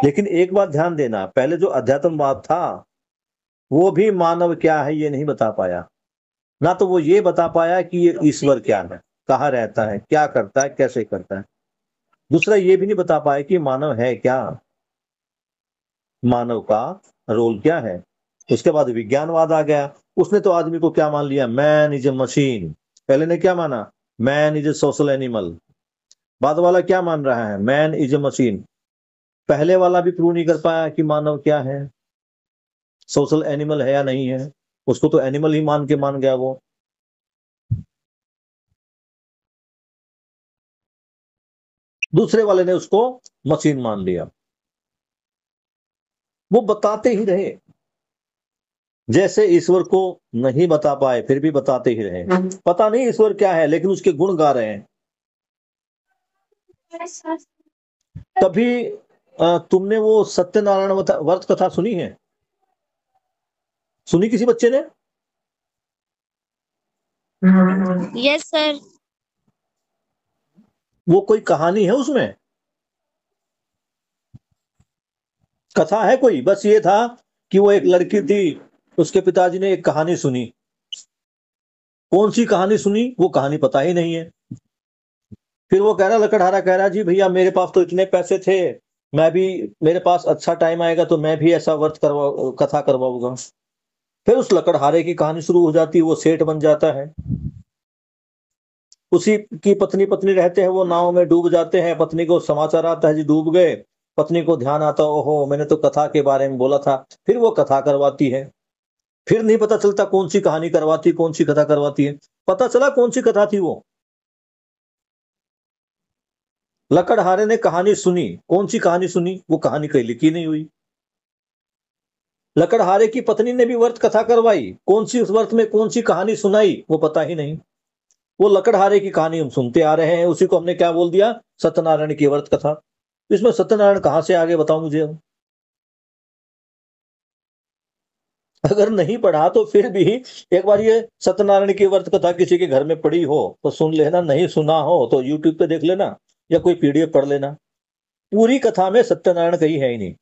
लेकिन एक बात ध्यान देना, पहले जो अध्यात्मवाद था वो भी मानव क्या है ये नहीं बता पाया। ना तो वो ये बता पाया कि ये ईश्वर क्या है, कहाँ रहता है, क्या करता है, कैसे करता है। दूसरा ये भी नहीं बता पाया कि मानव है क्या, मानव का रोल क्या है। उसके बाद विज्ञानवाद आ गया। उसने तो आदमी को क्या मान लिया? Man is a machine. पहले ने क्या माना? Man is a social animal. बाद वाला क्या मान रहा है? Man is a machine. पहले वाला भी प्रूव नहीं कर पाया कि मानव क्या है, सोशल एनिमल है या नहीं है। उसको तो एनिमल ही मान गया वो। दूसरे वाले ने उसको मशीन मान लिया। वो बताते ही रहे, जैसे ईश्वर को नहीं बता पाए फिर भी बताते ही रहे। पता नहीं ईश्वर क्या है, लेकिन उसके गुण गा रहे हैं। कभी तुमने वो सत्यनारायण व्रत कथा सुनी है? सुनी किसी बच्चे ने? Yes sir. वो कोई कहानी है उसमें? कथा है कोई? बस ये था कि वो एक लड़की थी, उसके पिताजी ने एक कहानी सुनी। कौन सी कहानी सुनी वो कहानी पता ही नहीं है। फिर वो कह रहा, लकड़हारा कह रहा, जी भैया मेरे पास तो इतने पैसे थे, मैं भी, मेरे पास अच्छा टाइम आएगा तो मैं भी ऐसा व्रत कथा करवाऊंगा। फिर उस लकड़हारे की कहानी शुरू हो जाती है। वो सेठ बन जाता है, उसी की पत्नी पत्नी रहते हैं, वो नाव में डूब जाते हैं। पत्नी को समाचार आता है जी डूब गए। पत्नी को ध्यान आता, ओहो मैंने तो कथा के बारे में बोला था। फिर वो कथा करवाती है। फिर नहीं पता चलता कौन सी कहानी करवाती, कौन सी कथा करवाती है। पता चला कौन सी कथा थी वो। लकड़हारे ने कहानी सुनी। कौन सी कहानी सुनी? वो कहानी कहीं लिखी नहीं हुई। लकड़हारे की पत्नी ने भी व्रत कथा करवाई। कौन सी उस व्रत में कौन सी कहानी सुनाई वो पता ही नहीं। वो लकड़हारे की कहानी हम सुनते आ रहे हैं, उसी को हमने क्या बोल दिया? सत्यनारायण की व्रत कथा। इसमें सत्यनारायण कहां से आगे बताओ मुझे। अगर नहीं पढ़ा तो फिर भी एक बार ये सत्यनारायण की व्रत कथा किसी के घर में पड़ी हो तो सुन लेना, नहीं सुना हो तो यूट्यूब पे देख लेना या कोई पीडीएफ पढ़ लेना। पूरी कथा में सत्यनारायण कहीं है ही नहीं।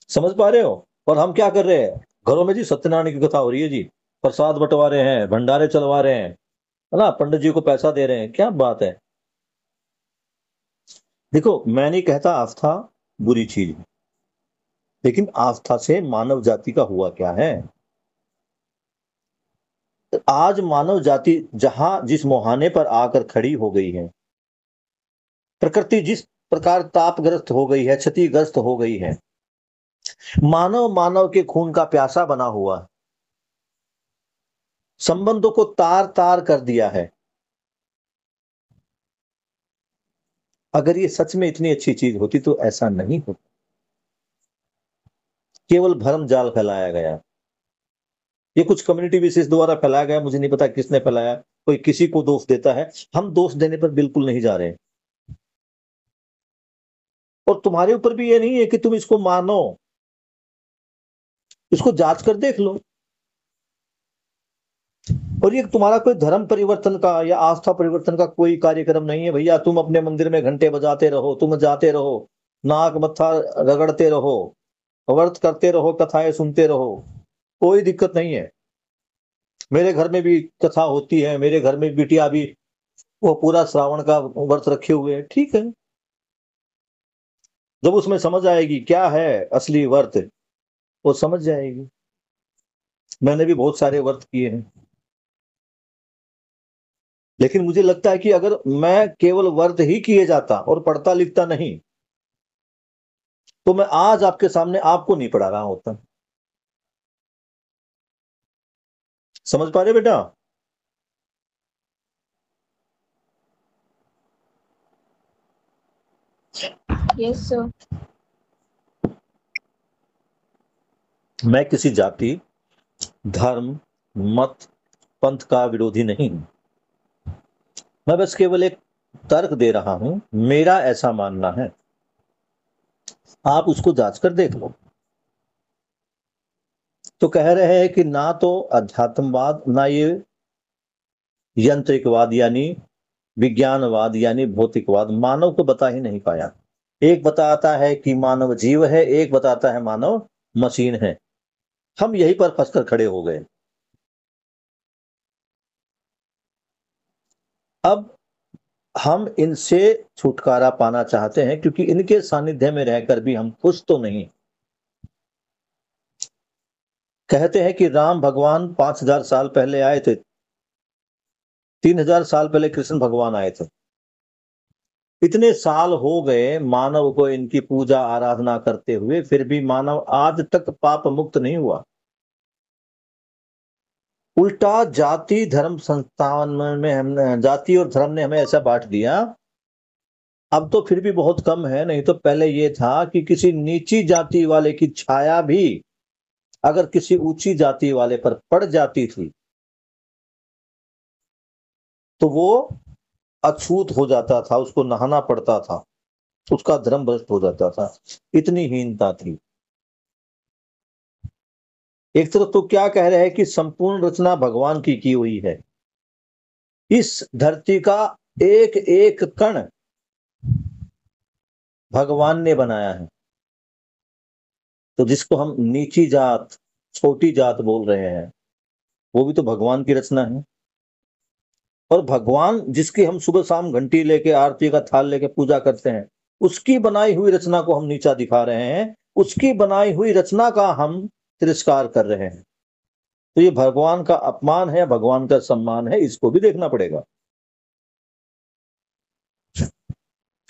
समझ पा रहे हो? और हम क्या कर रहे हैं घरों में? जी सत्यनारायण की कथा हो रही है जी, प्रसाद बंटवा रहे हैं, भंडारे चलवा रहे हैं, है ना, पंडित जी को पैसा दे रहे हैं। क्या बात है। देखो मैं नहीं कहता आस्था बुरी चीज है, लेकिन आस्था से मानव जाति का हुआ क्या है? आज मानव जाति जहां जिस मुहाने पर आकर खड़ी हो गई है, प्रकृति जिस प्रकार तापग्रस्त हो गई है, क्षतिग्रस्त हो गई है, मानव मानव के खून का प्यासा बना हुआ, संबंधों को तार तार कर दिया है। अगर ये सच में इतनी अच्छी चीज होती तो ऐसा नहीं होता। केवल भ्रम जाल फैलाया गया। ये कुछ कम्युनिटी विशेष द्वारा फैलाया गया, मुझे नहीं पता किसने फैलाया। कोई किसी को दोष देता है, हम दोष देने पर बिल्कुल नहीं जा रहे। और तुम्हारे ऊपर भी ये नहीं है कि तुम इसको मानो, इसको जांच कर देख लो। और ये तुम्हारा कोई धर्म परिवर्तन का या आस्था परिवर्तन का कोई कार्यक्रम नहीं है भैया। तुम अपने मंदिर में घंटे बजाते रहो, तुम जाते रहो, नाक मत्था रगड़ते रहो, व्रत करते रहो, कथाएं सुनते रहो, कोई दिक्कत नहीं है। मेरे घर में भी कथा होती है, मेरे घर में बिटिया भी वो पूरा श्रावण का व्रत रखे हुए है, ठीक है। जब उसमें समझ आएगी क्या है असली व्रत, वो समझ जाएगी। मैंने भी बहुत सारे व्रत किए हैं, लेकिन मुझे लगता है कि अगर मैं केवल व्रत ही किए जाता और पढ़ता लिखता नहीं, तो मैं आज आपके सामने आपको नहीं पढ़ा रहा होता। समझ पा रहे बेटा? Yes sir. मैं किसी जाति, धर्म, मत, पंथ का विरोधी नहीं हूं। मैं बस केवल एक तर्क दे रहा हूं, मेरा ऐसा मानना है, आप उसको जांच कर देख लो। तो कह रहे हैं कि ना तो अध्यात्मवाद, ना ये यंत्रिकवाद यानी विज्ञानवाद यानी भौतिकवाद मानव को बता ही नहीं पाया। एक बताता है कि मानव जीव है, एक बताता है मानव मशीन है। हम यहीं पर फंसकर खड़े हो गए। अब हम इनसे छुटकारा पाना चाहते हैं, क्योंकि इनके सानिध्य में रहकर भी हम खुश तो नहीं। कहते हैं कि राम भगवान 5000 साल पहले आए थे, 3000 साल पहले कृष्ण भगवान आए थे। इतने साल हो गए मानव को इनकी पूजा आराधना करते हुए, फिर भी मानव आज तक पाप मुक्त नहीं हुआ। उल्टा जाति धर्म संस्थान में हमने, जाति और धर्म ने हमें ऐसा बांट दिया। अब तो फिर भी बहुत कम है, नहीं तो पहले ये था कि किसी नीची जाति वाले की छाया भी अगर किसी ऊंची जाति वाले पर पड़ जाती थी तो वो अछूत हो जाता था, उसको नहाना पड़ता था, उसका धर्म भ्रष्ट हो जाता था। इतनी हीनता थी। एक तरफ तो क्या कह रहे हैं कि संपूर्ण रचना भगवान की हुई है, इस धरती का एक एक कण भगवान ने बनाया है। तो जिसको हम नीची जात, छोटी जात बोल रहे हैं, वो भी तो भगवान की रचना है। और भगवान जिसकी हम सुबह शाम घंटी लेके, आरती का थाल लेके पूजा करते हैं, उसकी बनाई हुई रचना को हम नीचा दिखा रहे हैं, उसकी बनाई हुई रचना का हम तिरस्कार कर रहे हैं। तो ये भगवान का अपमान है, भगवान का सम्मान है, इसको भी देखना पड़ेगा।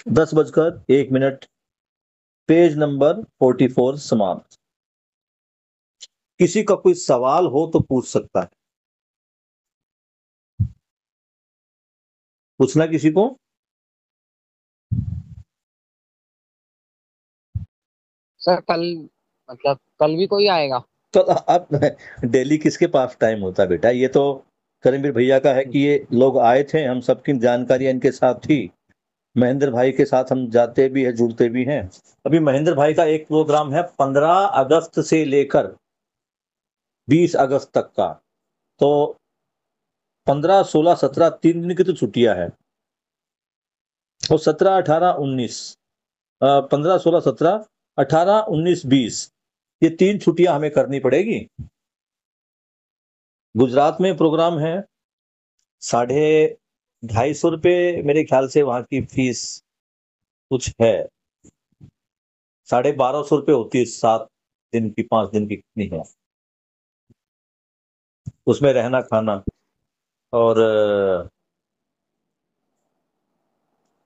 10:01, पेज नंबर 44 समाप्त। किसी का कोई सवाल हो तो पूछ सकता है। पूछना किसी को? सर कल भी कोई आएगा? तो अब डेली किसके पास टाइम होता है बेटा? ये तो करीमवीर भैया का है कि ये लोग आए थे, हम सबकी जानकारी इनके साथ थी। महेंद्र भाई के साथ हम जाते भी है, जुड़ते भी हैं। अभी महेंद्र भाई का एक प्रोग्राम है 15 अगस्त से लेकर 20 अगस्त तक का। तो 15, 16, 17 3 दिन की तो छुट्टियां है, और 17, 18, 19, 15, 16, 17, 18, 19, 20, ये 3 छुट्टियां हमें करनी पड़ेगी। गुजरात में प्रोग्राम है, 250 मेरे ख्याल से वहां की फीस कुछ है, 1250 होती है। 7 दिन की, 5 दिन की कितनी है, उसमें रहना खाना और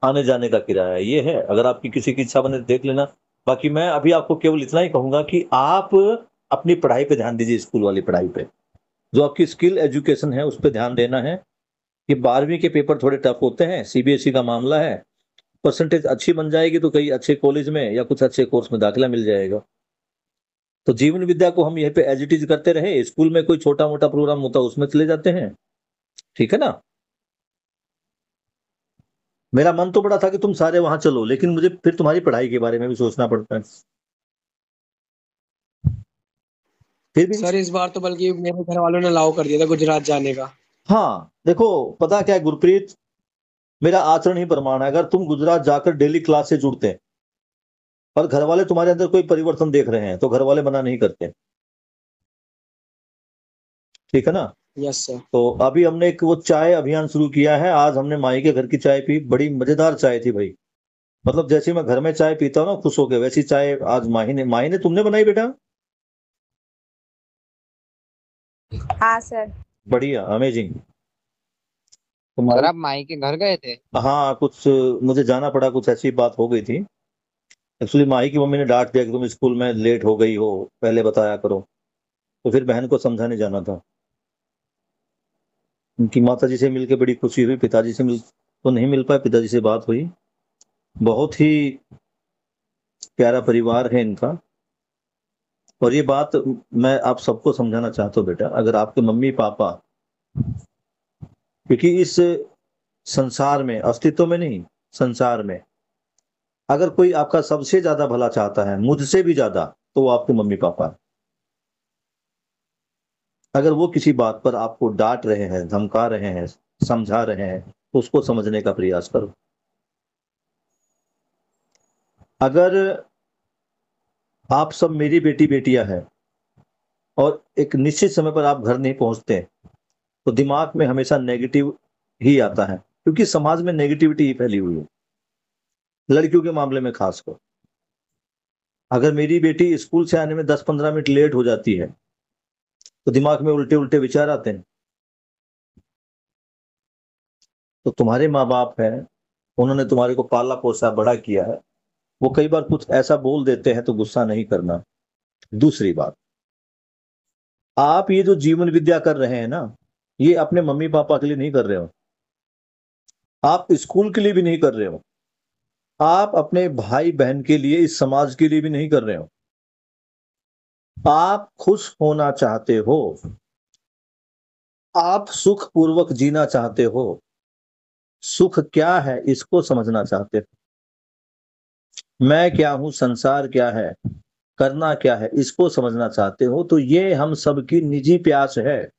आने जाने का किराया ये है। अगर आपकी किसी की इच्छा बने तो देख लेना। बाकी मैं अभी आपको केवल इतना ही कहूंगा कि आप अपनी पढ़ाई पे ध्यान दीजिए, स्कूल वाली पढ़ाई पे। जो आपकी स्किल एजुकेशन है उस पर ध्यान देना है। ये 12वीं के पेपर थोड़े टफ होते हैं, सीबीएसई का मामला है। परसेंटेज अच्छी बन जाएगी तो कई अच्छे कॉलेज में या कुछ अच्छे कोर्स में दाखिला मिल जाएगा। तो जीवन विद्या को हम यहीं पे एज इट इज करते रहे। स्कूल में कोई छोटा मोटा प्रोग्राम होता है उसमें चले जाते हैं, ठीक है ना? मेरा मन तो बड़ा था कि तुम सारे वहां चलो, लेकिन मुझे फिर तुम्हारी पढ़ाई के बारे में भी सोचना पड़ता है। फिर भी सर इस बार तो बल्कि मेरे घर वालों ने अलाउ कर दिया था गुजरात जाने का। हाँ देखो, पता क्या है गुरप्रीत, मेरा आचरण ही प्रमाण है। अगर तुम गुजरात जाकर डेली क्लास से जुड़ते हैं और घर वाले तुम्हारे अंदर कोई परिवर्तन देख रहे हैं तो घर वाले मना नहीं करते, ठीक है ना? Yes sir. तो अभी हमने एक वो चाय अभियान शुरू किया है। आज हमने माई के घर की चाय पी, बड़ी मजेदार चाय थी भाई। मतलब जैसे मैं घर में चाय पीता हूँ ना खुश होके, वैसी चाय आज माही ने तुमने बनाई बेटा? हाँ सर। बढ़िया, अमेजिंग। सर तुम्हारी, आप माई के घर गए थे? हाँ कुछ मुझे जाना पड़ा, कुछ ऐसी बात हो गई थी। एक्चुअली माही की मम्मी ने डांट दिया कि तुम स्कूल में लेट हो गई हो, पहले बताया करो। तो फिर बहन को समझाने जाना था। उनकी माता जी से मिलकर बड़ी खुशी हुई, पिताजी से मिल तो नहीं मिल पाए, पिताजी से बात हुई। बहुत ही प्यारा परिवार है इनका। और ये बात मैं आप सबको समझाना चाहता हूँ बेटा, अगर आपके मम्मी पापा, क्योंकि इस संसार में, अस्तित्व में नहीं, संसार में अगर कोई आपका सबसे ज्यादा भला चाहता है, मुझसे भी ज्यादा, तो वो आपके मम्मी पापा है। अगर वो किसी बात पर आपको डांट रहे हैं, धमका रहे हैं, समझा रहे हैं, तो उसको समझने का प्रयास करो। अगर आप सब मेरी बेटी बेटियां हैं और एक निश्चित समय पर आप घर नहीं पहुंचते, तो दिमाग में हमेशा नेगेटिव ही आता है, क्योंकि समाज में नेगेटिविटी ही फैली हुई है, लड़कियों के मामले में खासकर। अगर मेरी बेटी स्कूल से आने में 10-15 मिनट लेट हो जाती है, तो दिमाग में उल्टे उल्टे विचार आते हैं। तो तुम्हारे माँ बाप हैं, उन्होंने तुम्हारे को पाला पोसा बड़ा किया है, वो कई बार कुछ ऐसा बोल देते हैं तो गुस्सा नहीं करना। दूसरी बात, आप ये जो जीवन विद्या कर रहे हैं ना, ये अपने मम्मी पापा के लिए नहीं कर रहे हो, आप स्कूल के लिए भी नहीं कर रहे हो, आप अपने भाई बहन के लिए, इस समाज के लिए भी नहीं कर रहे हो। आप खुश होना चाहते हो, आप सुख पूर्वक जीना चाहते हो, सुख क्या है इसको समझना चाहते हो, मैं क्या हूं, संसार क्या है, करना क्या है इसको समझना चाहते हो, तो ये हम सबकी निजी प्यास है।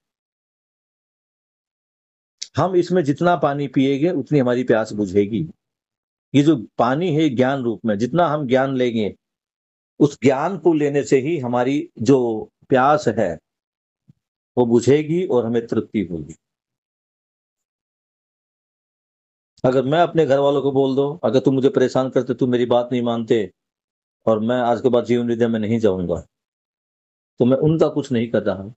हम इसमें जितना पानी पिएंगे उतनी हमारी प्यास बुझेगी। ये जो पानी है ज्ञान रूप में, जितना हम ज्ञान लेंगे, उस ज्ञान को लेने से ही हमारी जो प्यास है वो बुझेगी और हमें तृप्ति होगी। अगर मैं अपने घर वालों को बोल दो, अगर तुम मुझे परेशान करते, तुम मेरी बात नहीं मानते और मैं आज के बाद जीवन विद्या में नहीं जाऊंगा, तो मैं उनका कुछ नहीं कर रहा हूं,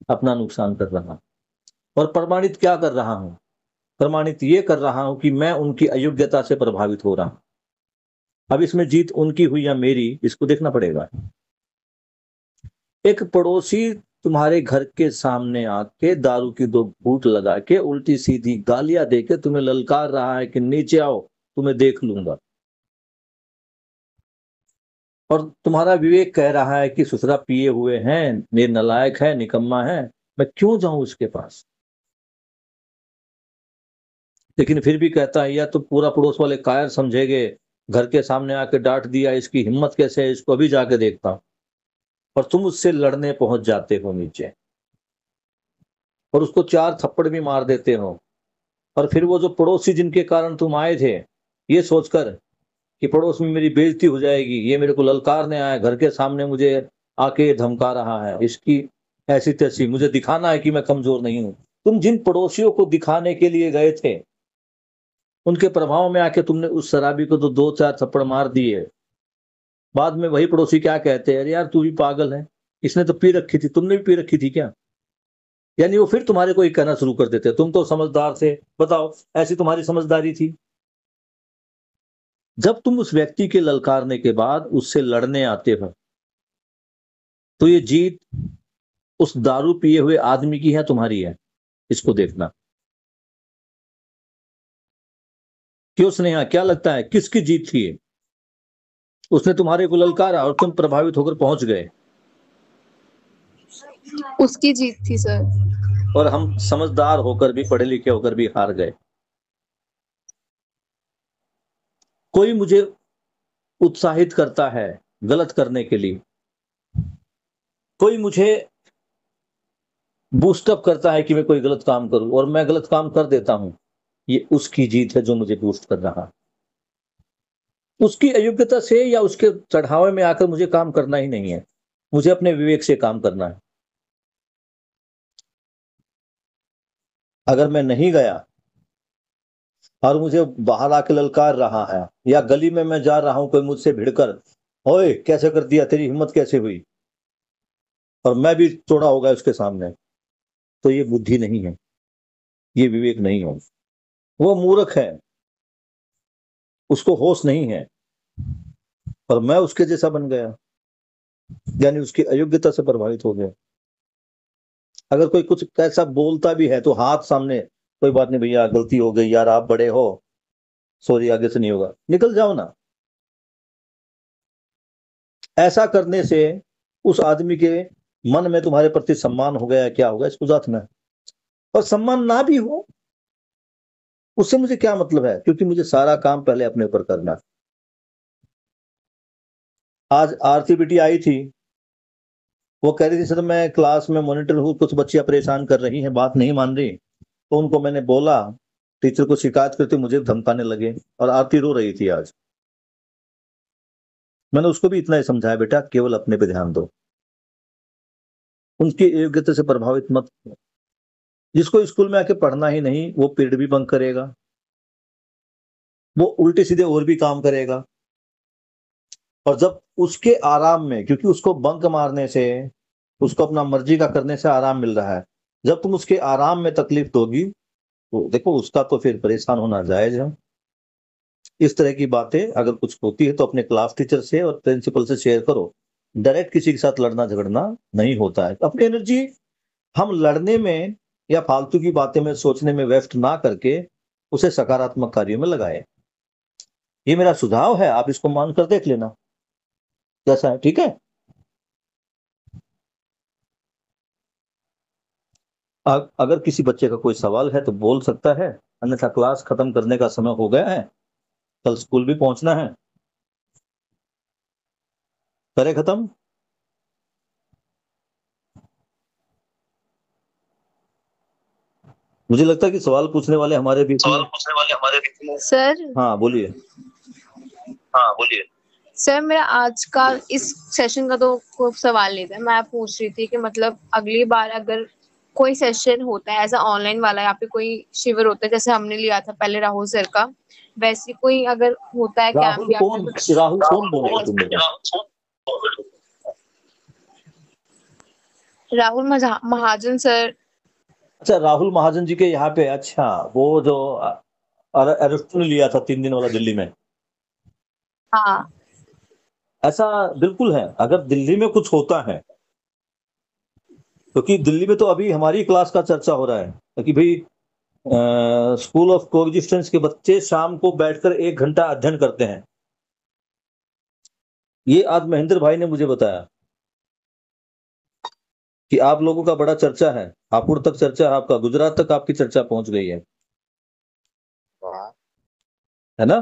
अपना नुकसान कर रहा हूं। और प्रमाणित क्या कर रहा हूं? प्रमाणित ये कर रहा हूं कि मैं उनकी अयोग्यता से प्रभावित हो रहा हूं। अब इसमें जीत उनकी हुई या मेरी, इसको देखना पड़ेगा। एक पड़ोसी तुम्हारे घर के सामने आके दारू की 2 घूंट लगा के उल्टी सीधी गालियां देके तुम्हें ललकार रहा है कि नीचे आओ, तुम्हें देख लूंगा, और तुम्हारा विवेक कह रहा है कि ससुरा पिए हुए हैं, ये नालायक है, निकम्मा है, मैं क्यों जाऊं उसके पास। लेकिन फिर भी कहता है, या तो पूरा पड़ोस वाले कायर समझेंगे, घर के सामने आके डांट दिया, इसकी हिम्मत कैसे है, इसको अभी जाके देखता हूं। और तुम उससे लड़ने पहुंच जाते हो नीचे, और उसको 4 थप्पड़ भी मार देते हो। और फिर वो जो पड़ोसी जिनके कारण तुम आए थे, ये सोचकर कि पड़ोस में मेरी बेइज्जती हो जाएगी, ये मेरे को ललकारने आया, घर के सामने मुझे आके धमका रहा है, इसकी ऐसी तैसी, मुझे दिखाना है कि मैं कमजोर नहीं हूं। तुम जिन पड़ोसियों को दिखाने के लिए गए थे, उनके प्रभाव में आके तुमने उस शराबी को तो 2-4 थप्पड़ मार दिए। बाद में वही पड़ोसी क्या कहते हैं, अरे यार तू भी पागल है, इसने तो पी रखी थी, तुमने भी पी रखी थी क्या। यानी वो फिर तुम्हारे को एक कहना शुरू कर देते, तुम तो समझदार थे, बताओ ऐसी तुम्हारी समझदारी थी। जब तुम उस व्यक्ति के ललकारने के बाद उससे लड़ने आते हो, तो ये जीत उस दारू पिए हुए आदमी की है, तुम्हारी है, इसको देखना। क्यों स्नेहा, क्या लगता है किसकी जीत थी ये? उसने तुम्हारे को ललकारा और तुम प्रभावित होकर पहुंच गए, उसकी जीत थी सर। और हम समझदार होकर भी, पढ़े लिखे होकर भी हार गए। कोई मुझे उत्साहित करता है गलत करने के लिए, कोई मुझे बूस्टअप करता है कि मैं कोई गलत काम करूं और मैं गलत काम कर देता हूं, ये उसकी जीत है जो मुझे बूस्ट कर रहा है। उसकी अयोग्यता से या उसके चढ़ावे में आकर मुझे काम करना ही नहीं है, मुझे अपने विवेक से काम करना है। अगर मैं नहीं गया और मुझे बाहर आके ललकार रहा है, या गली में मैं जा रहा हूं, कोई मुझसे भिड़कर, ओए कैसे कर दिया, तेरी हिम्मत कैसे हुई, और मैं भी चौड़ा हो गया उसके सामने, तो ये बुद्धि नहीं है, ये विवेक नहीं है, वो मूर्ख है, उसको होश नहीं है। और मैं उसके जैसा बन गया, यानी उसकी अयोग्यता से प्रभावित हो गया। अगर कोई कुछ ऐसा बोलता भी है तो हाथ सामने, कोई बात नहीं भैया गलती हो गई यार, आप बड़े हो, सॉरी आगे से नहीं होगा, निकल जाओ ना। ऐसा करने से उस आदमी के मन में तुम्हारे प्रति सम्मान हो गया, क्या होगा इसको जांचना है। और सम्मान ना भी हो उससे मुझे क्या मतलब है, क्योंकि मुझे सारा काम पहले अपने ऊपर करना है। आज आरती बेटी आई थी, वो कह रही थी सर मैं क्लास में मॉनिटर हूँ, कुछ बच्चियां परेशान कर रही हैं, बात नहीं मान रही। तो उनको मैंने बोला, टीचर को शिकायत करते मुझे धमकाने लगे, और आरती रो रही थी आज। मैंने उसको भी इतना ही समझाया, बेटा केवल अपने पे ध्यान दो, उनकी योग्यता से प्रभावित मत हो। जिसको स्कूल में आके पढ़ना ही नहीं वो पीरियड भी बंक करेगा, वो उल्टे सीधे और भी काम करेगा। और जब उसके आराम में, क्योंकि उसको बंक मारने से, उसको अपना मर्जी का करने से आराम मिल रहा है, जब तुम उसके आराम में तकलीफ दोगी तो देखो उसका तो फिर परेशान होना जायज है। इस तरह की बातें अगर कुछ होती है तो अपने क्लास टीचर से और प्रिंसिपल से शेयर करो। डायरेक्ट किसी के साथ लड़ना झगड़ना नहीं होता है। अपनी एनर्जी हम लड़ने में या फालतू की बातें में सोचने में व्यस्त ना करके उसे सकारात्मक कार्यों में लगाए। ये मेरा सुझाव है, आप इसको मानकर देख लेना कैसा है, ठीक है। अगर किसी बच्चे का कोई सवाल है तो बोल सकता है, अन्यथा क्लास खत्म करने का समय हो गया है, कल स्कूल भी पहुंचना है। करें खत्म। मुझे लगता है कि सवाल पूछने वाले हमारे बीच में। सर हाँ बोलिए। सर मेरा आज का इस सेशन का तो कोई सवाल नहीं था। मैं पूछ रही थी कि मतलब अगली बार अगर कोई सेशन होता है ऐसा ऑनलाइन वाला या फिर कोई शिविर होता है जैसे हमने लिया था पहले राहुल सर का, वैसे कोई अगर होता है कैंप या फिर कुछ। राहुल कौन बोल रहे हो तुम बेटा? राहुल महाजन सर। अच्छा राहुल महाजन जी के यहाँ पे, अच्छा वो जो अरेस्टो ने लिया था 3 दिन वाला दिल्ली में। हाँ ऐसा बिल्कुल है, अगर दिल्ली में कुछ होता है, क्योंकि दिल्ली में तो अभी हमारी क्लास का चर्चा हो रहा है, क्योंकि भाई स्कूल ऑफ कोएग्जिस्टेंस के बच्चे शाम को बैठकर 1 घंटा अध्ययन करते हैं। ये आज महेंद्र भाई ने मुझे बताया कि आप लोगों का बड़ा चर्चा है, हापुड़ तक चर्चा है आपका, गुजरात तक आपकी चर्चा पहुंच गई है ना।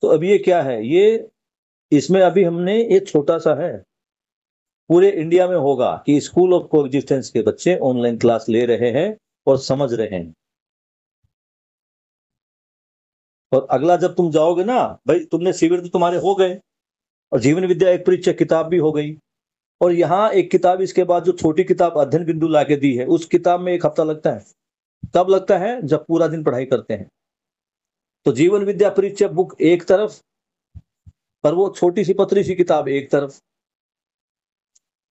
तो अभी ये क्या है, ये इसमें अभी हमने एक छोटा सा है, पूरे इंडिया में होगा कि स्कूल ऑफ कोएग्जिस्टेंस के बच्चे ऑनलाइन क्लास ले रहे हैं और समझ रहे हैं। और अगला जब तुम जाओगे ना भाई, तुमने शिविर तो तुम्हारे हो गए, और जीवन विद्या एक परीक्षा किताब भी हो गई, और यहाँ एक किताब इसके बाद जो छोटी किताब अध्ययन बिंदु लाके दी है, उस किताब में 1 हफ्ता लगता है। कब लगता है? जब पूरा दिन पढ़ाई करते हैं। तो जीवन विद्या परीक्षा बुक एक तरफ, पर वो छोटी सी पतली सी किताब एक तरफ।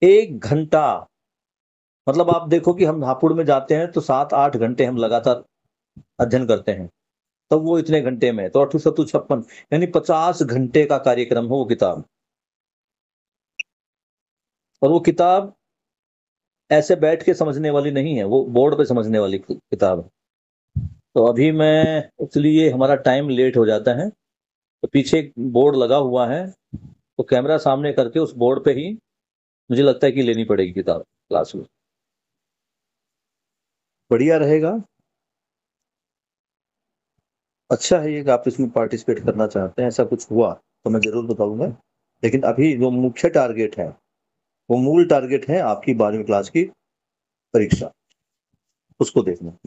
1 घंटा, मतलब आप देखो कि हम हापुड़ में जाते हैं तो 7-8 घंटे हम लगातार अध्ययन करते हैं, तब वो इतने घंटे में तो 8×7=56, यानी 50 घंटे का कार्यक्रम हो वो किताब। और वो किताब ऐसे बैठ के समझने वाली नहीं है, वो बोर्ड पे समझने वाली किताब है। तो अभी मैं, इसलिए हमारा टाइम लेट हो जाता है, तो पीछे एक बोर्ड लगा हुआ है, तो कैमरा सामने करके उस बोर्ड पे ही मुझे लगता है कि लेनी पड़ेगी किताब क्लास में, बढ़िया रहेगा। अच्छा है ये कि आप इसमें पार्टिसिपेट करना चाहते हैं, ऐसा कुछ हुआ तो मैं जरूर बताऊंगा। लेकिन अभी जो मुख्य टारगेट है, वो मूल टारगेट है आपकी 12वीं क्लास की परीक्षा, उसको देखना।